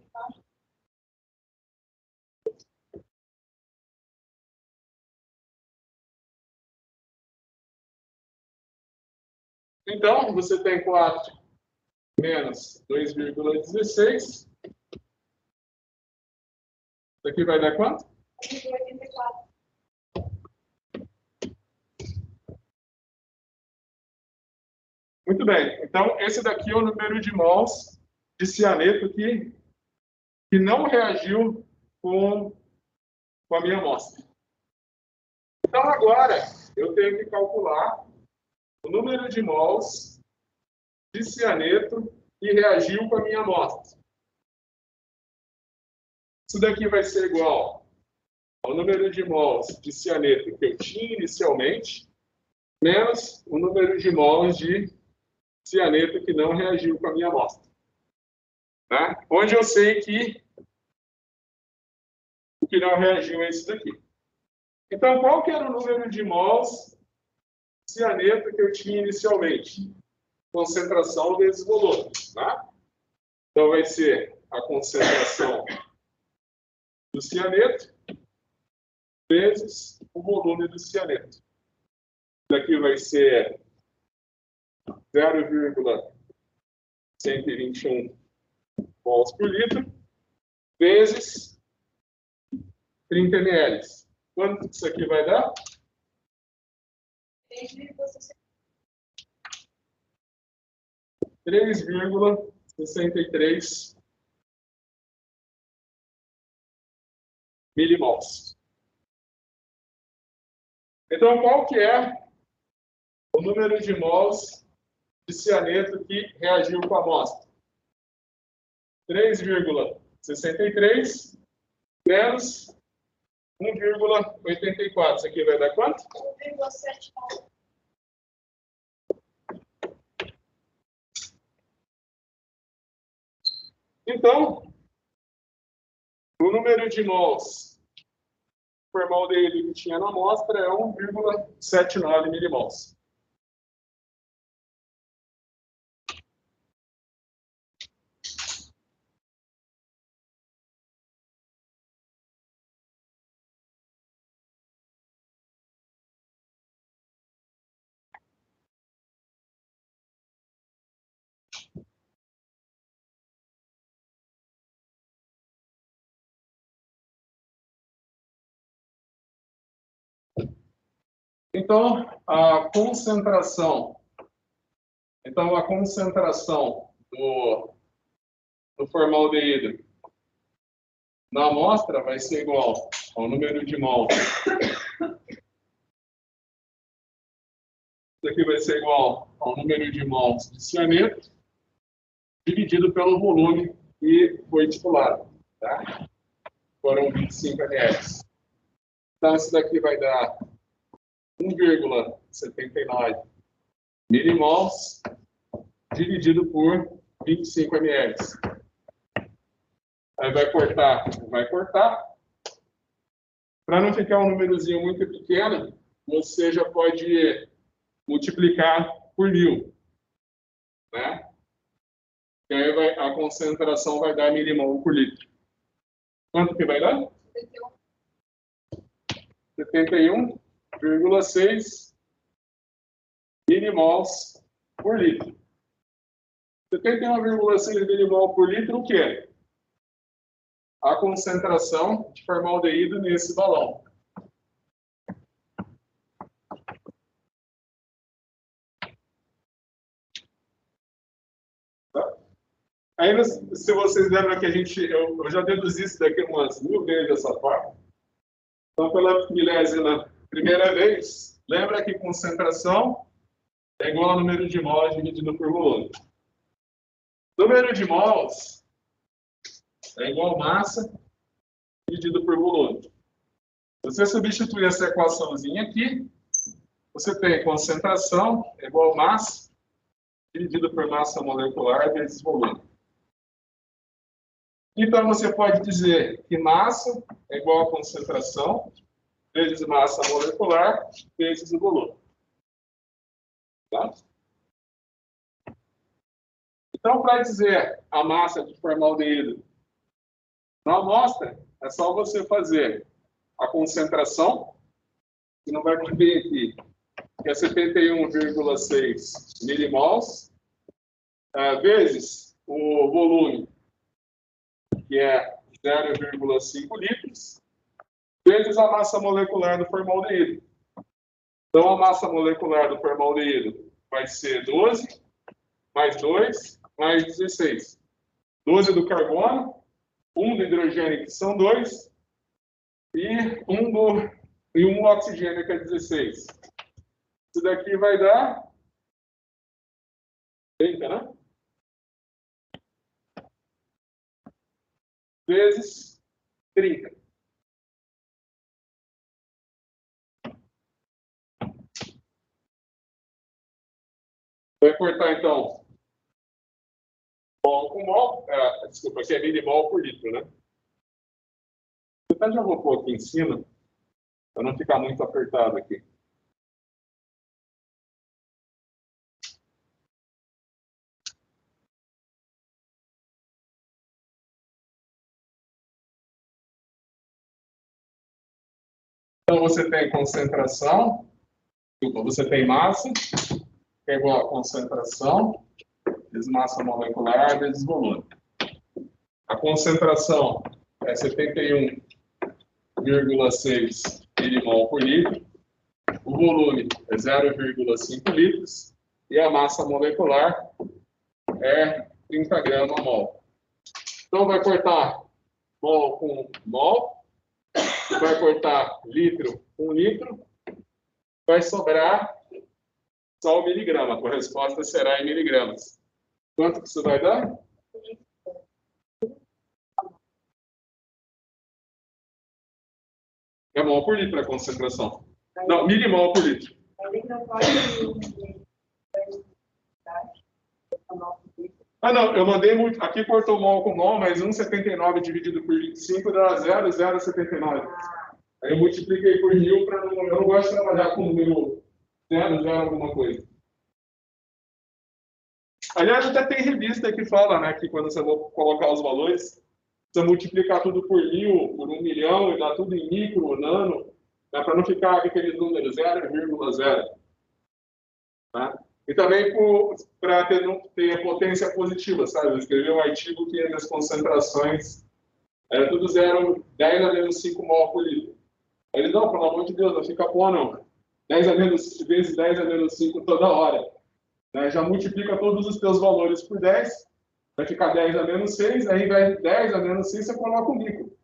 S1: Então, você tem 4 menos 2,16. Isso aqui vai dar quanto?
S2: 84.
S1: Muito bem. Então, esse daqui é o número de mols de cianeto que não reagiu com a minha amostra. Então, agora, eu tenho que calcular o número de mols de cianeto que reagiu com a minha amostra. Isso daqui vai ser igual ao número de mols de cianeto que eu tinha inicialmente, menos o número de mols de cianeto que não reagiu com a minha amostra. Né? Onde eu sei que o que não reagiu é isso daqui. Então, qual que era o número de mols de cianeto que eu tinha inicialmente? Concentração vezes volume. Tá? Então, vai ser a concentração do cianeto vezes o volume do cianeto. Daqui vai ser 0,121 mols por litro vezes 30 ml. Quanto isso aqui vai dar? 3,63 milimols. Então, qual que é o número de mols de cianeto que reagiu com a amostra? 3,63 menos 1,84. Isso aqui vai dar quanto?
S2: 1,7 mol.
S1: Então, o número de mols formaldeído que tinha na amostra é 1,79 milimols. Então, a concentração do formaldeído na amostra vai ser igual ao número de mols. Isso aqui vai ser igual ao número de mols de cianeto dividido pelo volume que foi titulado. Tá? Foram 25 ml. Então, isso daqui vai dar 1,79 milimols dividido por 25 ml. Aí vai cortar. Para não ficar um númerozinho muito pequeno, você já pode multiplicar por 1000. Né? E aí a concentração vai dar milimol por litro. Quanto que vai dar? 71,6 milimols por litro. 71,6 milimol por litro, o quê? A concentração de formaldeído nesse balão. Tá? Ainda, se vocês lembram que eu já deduzi isso daqui umas 1000 vezes dessa forma. Então, pela milésima primeira vez, lembra que concentração é igual ao número de mols dividido por volume. Número de mols é igual a massa dividido por volume. Se você substituir essa equaçãozinha aqui, você tem concentração é igual a massa dividido por massa molecular vezes volume. Então, você pode dizer que massa é igual a concentração vezes massa molecular vezes o volume. Tá? Então, para dizer a massa de formaldeído na amostra, é só você fazer a concentração, que não vai caber aqui, que é 71,6 milimols, vezes o volume, que é 0,5 litros, vezes a massa molecular do formaldeído. Então, a massa molecular do formaldeído vai ser 12, mais 2, mais 16. 12 do carbono, 1 do hidrogênio, que são 2, e 1 oxigênio, que é 16. Isso daqui vai dar 30, né? Vezes 30. Vai cortar, então, mol com mol. Desculpa, aqui é milimol por litro, né? Eu até já vou pôr aqui em cima, para não ficar muito apertado aqui. Então, você tem concentração, você tem massa, que é igual a concentração, vezes massa molecular, vezes volume. A concentração é 71,6 milimol por litro, o volume é 0,5 litros e a massa molecular é 30 gramas mol. Então, vai cortar mol com mol, Você vai cortar litro com litro, vai sobrar só o miligrama. A resposta será em miligramas. Quanto que isso vai dar? É mol por litro a concentração. Não, milimol por litro. Ah, não, eu mandei muito. Aqui cortou mol com mol, mas 1,79 dividido por 25 dá 0,079. Aí eu multipliquei por 1000 para não. Eu não gosto de trabalhar com número 0, alguma coisa. Aliás, até tem revista que fala, né, que quando você vai colocar os valores, você multiplicar tudo por 1000, por 1 milhão, e dá tudo em micro, nano, né, para não ficar aquele número 0,0. Tá? E também para ter a potência positiva, sabe? Eu escrevi um artigo que as concentrações era tudo 10 a menos 5 mol por litro. Aí ele, não, pelo amor de Deus, não fica bom, não. 10 a menos, vezes 10 a menos 5 toda hora. Né? Já multiplica todos os teus valores por 10, vai ficar 10 a menos 6, aí vai 10 a menos 6, você coloca o micro.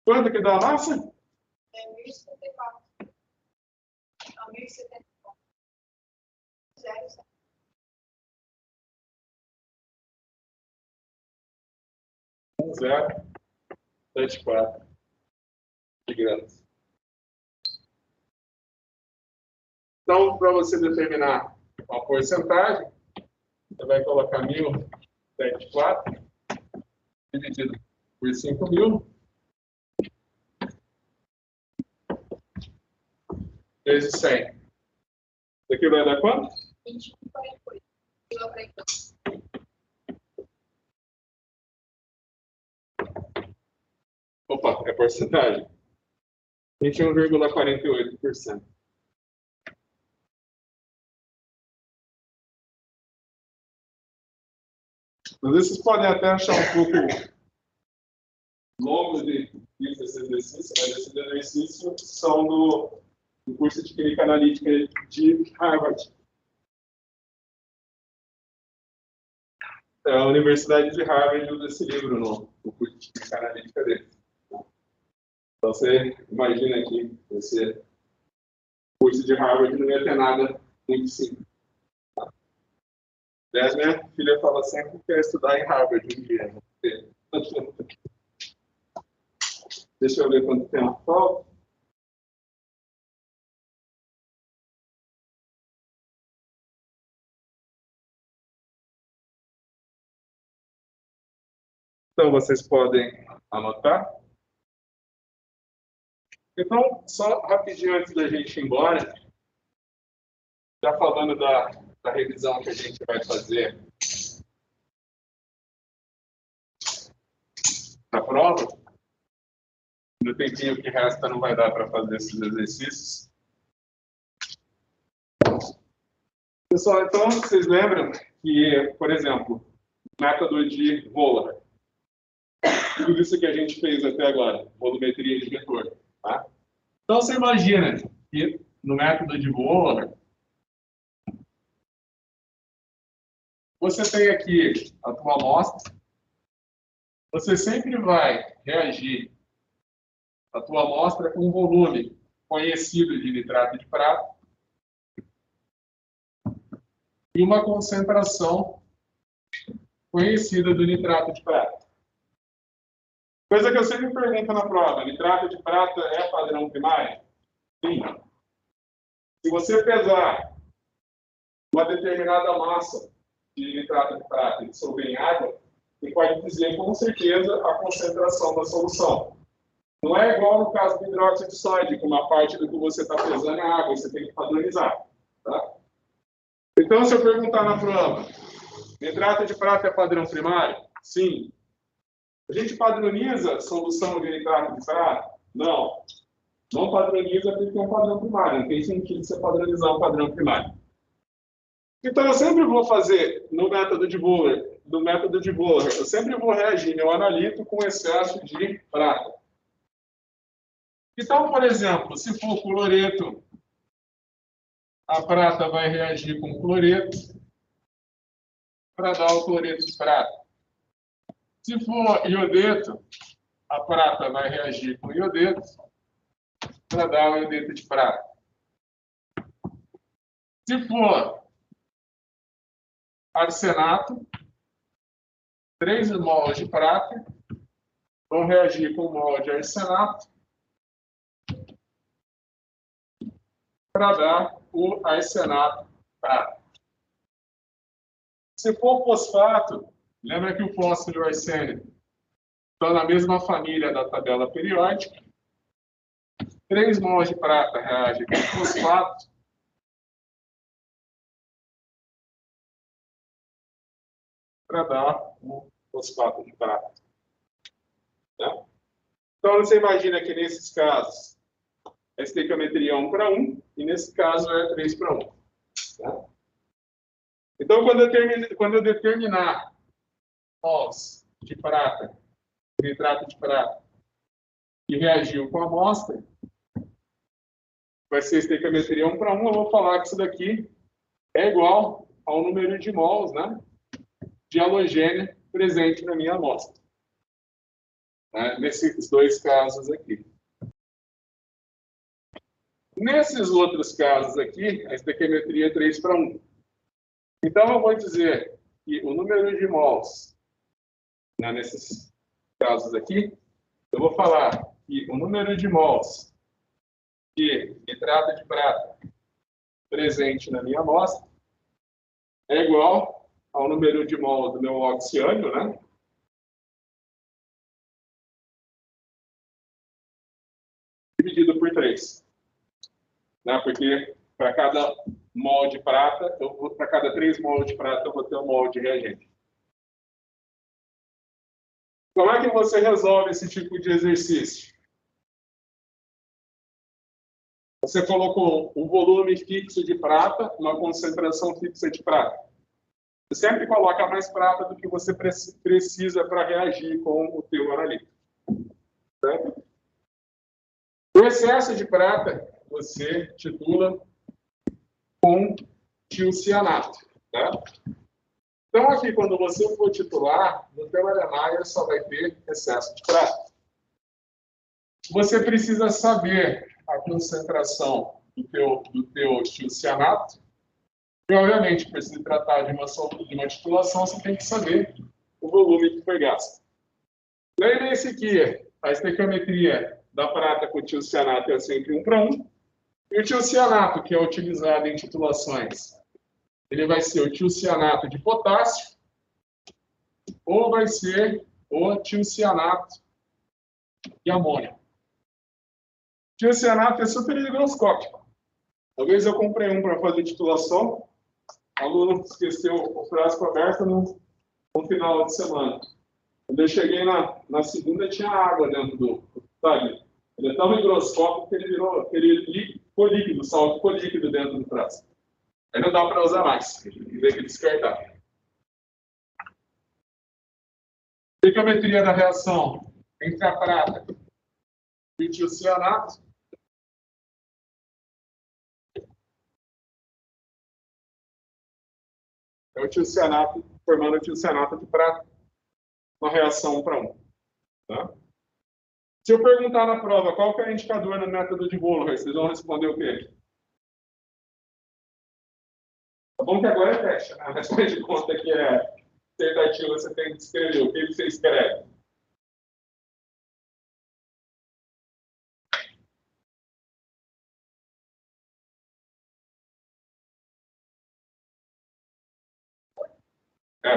S1: Quanto que dá a massa?
S2: É 1074. Não, 1074.
S1: 0,74 miligramas. Então, para você determinar a porcentagem, você vai colocar 1074 dividido por 5.000 vezes 100. Isso aqui vai dar quanto?
S2: 21,48.
S1: Opa, é porcentagem. 21,48%. Mas vocês podem até achar um pouco longo esse exercício, mas esses exercícios são do curso de Química Analítica de Harvard. A Universidade de Harvard usa esse livro no curso de Química Analítica dele. Então você imagina aqui, esse curso de Harvard não ia ter nada muito simples. Aliás, minha filha fala sempre que quer estudar em Harvard um dia. Deixa eu ver quanto tempo falta. Então, vocês podem anotar. Então, só rapidinho antes da gente ir embora, já falando da revisão que a gente vai fazer na prova, no tempinho que resta não vai dar para fazer esses exercícios. Pessoal, então, vocês lembram que, por exemplo, o método de Wohler, tudo isso que a gente fez até agora, volumetria de vetor, tá? Então, você imagina que no método de Wohler, você tem aqui a tua amostra, você sempre vai reagir a tua amostra com um volume conhecido de nitrato de prata e uma concentração conhecida do nitrato de prata. Coisa que eu sempre pergunto na prova, nitrato de prata é padrão primário? Sim. Se você pesar uma determinada massa de nitrato de prata e dissolver em água, você pode dizer com certeza a concentração da solução. Não é igual no caso do hidróxido de sódio, que uma parte do que você está pesando é água, você tem que padronizar. Tá? Então, se eu perguntar na prova, nitrato de prata é padrão primário? Sim. A gente padroniza solução de nitrato de prata? Não. Não padroniza porque é um padrão primário. Não tem sentido você padronizar um padrão primário. Então, eu sempre vou fazer no método de Wohler, eu sempre vou reagir meu analito com excesso de prata. Então, por exemplo, se for cloreto, a prata vai reagir com cloreto para dar o cloreto de prata. Se for iodeto, a prata vai reagir com o iodeto para dar o iodeto de prata. Se for arsenato, 3 mols de prata vão reagir com o mol de arsenato para dar o arsenato prata. Se for fosfato, lembra que o fósforo e o arsênio estão na mesma família da tabela periódica. 3 mols de prata reagem com fosfato para dar o fosfato de prata. Tá? Então, você imagina que nesses casos, a estequiometria é 1:1 e nesse caso é 3:1. Tá? Então, quando eu determinar mols de prata, nitrato de prata, que reagiu com a amostra, vai ser estequiometria 1:1. Eu vou falar que isso daqui é igual ao número de mols, né, de halogênio presente na minha amostra. Nesses dois casos aqui. Nesses outros casos aqui, a estequiometria é 3:1. Então, eu vou dizer que o número de mols, nesses casos aqui, eu vou falar que o número de mols de nitrato de prata presente na minha amostra é igual ao número de mols do meu oxiânio, né? Dividido por 3. Porque para cada mol de prata, para cada 3 mol de prata, eu vou ter um mol de reagente. Como é que você resolve esse tipo de exercício? Você colocou um volume fixo de prata, uma concentração fixa de prata. Você sempre coloca mais prata do que você precisa para reagir com o teu analítico. Certo? O excesso de prata, você titula com tiocianato. Tá? Então, aqui, quando você for titular, no teu Erlenmeyer só vai ter excesso de prata. Você precisa saber a concentração do teu tiocianato. E, obviamente, para se tratar de uma titulação, você tem que saber o volume que foi gasto. Lembre-se que a estequiometria da prata com o tiocianato é sempre 1:1. E o tiocianato, que é utilizado em titulações, ele vai ser o tiocianato de potássio ou vai ser o tiocianato de amônio. O tiocianato é super higroscópico. Uma vez eu comprei um para fazer titulação, o aluno esqueceu o frasco aberto no final de semana. Quando eu cheguei na segunda, tinha água dentro do talho. Ele é tão higroscópico que ele ficou líquido, o sal ficou líquido dentro do frasco. Aí não dá para usar mais, tem que descartar. Estequiometria da reação entre a prata e o tiocianato. É o tiocianato formando o tiocianato de prata, uma reação 1:1. Tá? Se eu perguntar na prova qual que é o indicador no método de Wohlheim, vocês vão responder o quê? Tá bom que agora é teste, né? Mas faz de conta que é tentativa, você tem que escrever. O que você escreve?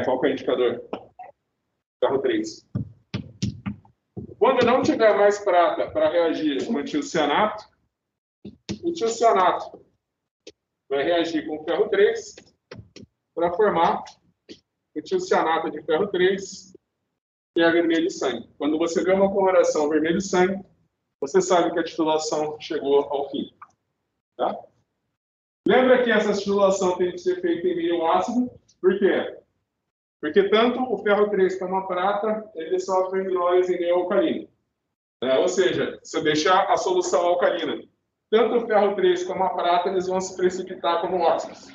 S1: Qual que é o indicador? Ferro 3. Quando não tiver mais prata para reagir com o tiocianato, o tiocianato vai reagir com o ferro 3 para formar o tiocianato de ferro 3, que é vermelho sangue. Quando você vê uma coloração vermelho sangue, você sabe que a titulação chegou ao fim. Tá? Lembra que essa titulação tem que ser feita em meio ácido? Por quê? Porque tanto o ferro 3 como a prata, eles sofrem hidrólise em meio alcalino. Ou seja, se eu deixar a solução alcalina, tanto o ferro 3 como a prata, eles vão se precipitar como óxidos.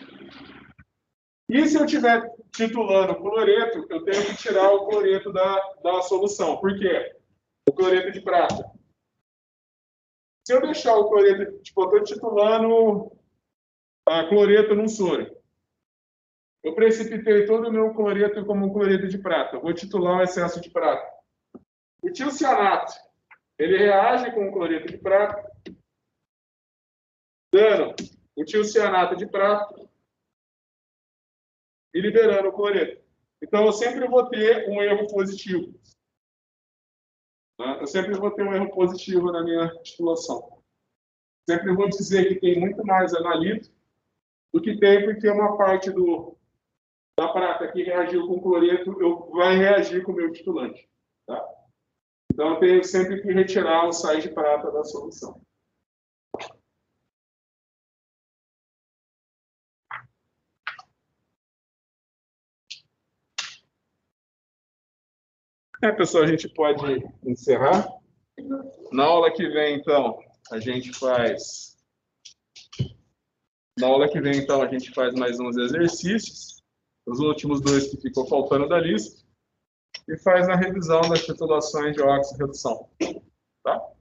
S1: E se eu estiver titulando cloreto, eu tenho que tirar o cloreto da solução. Por quê? o cloreto de prata. Se eu deixar o cloreto, tipo, eu estou titulando cloreto num soro. Eu precipitei todo o meu cloreto como um cloreto de prata. Eu vou titular o excesso de prata. O tiocianato, ele reage com o cloreto de prata, dando o tiocianato de prata e liberando o cloreto. Então, eu sempre vou ter um erro positivo. Eu sempre vou ter um erro positivo na minha titulação. Sempre vou dizer que tem muito mais analito do que tem, porque uma parte da prata que reagiu com cloreto vai reagir com o meu titulante. Tá? Então, eu tenho sempre que retirar os sais de prata da solução. Pessoal, a gente pode encerrar. Na aula que vem, então, a gente faz... Na aula que vem, então, a gente faz mais uns exercícios, os últimos 2 que ficou faltando da lista, e faz a revisão das titulações de oxirredução. Tá?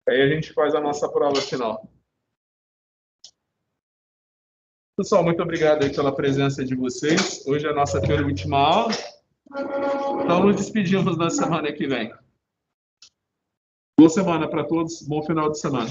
S1: Aí a gente faz a nossa prova final. Pessoal, muito obrigado aí pela presença de vocês. Hoje é a nossa penúltima aula. Então, nos despedimos na semana que vem. Boa semana para todos, bom final de semana.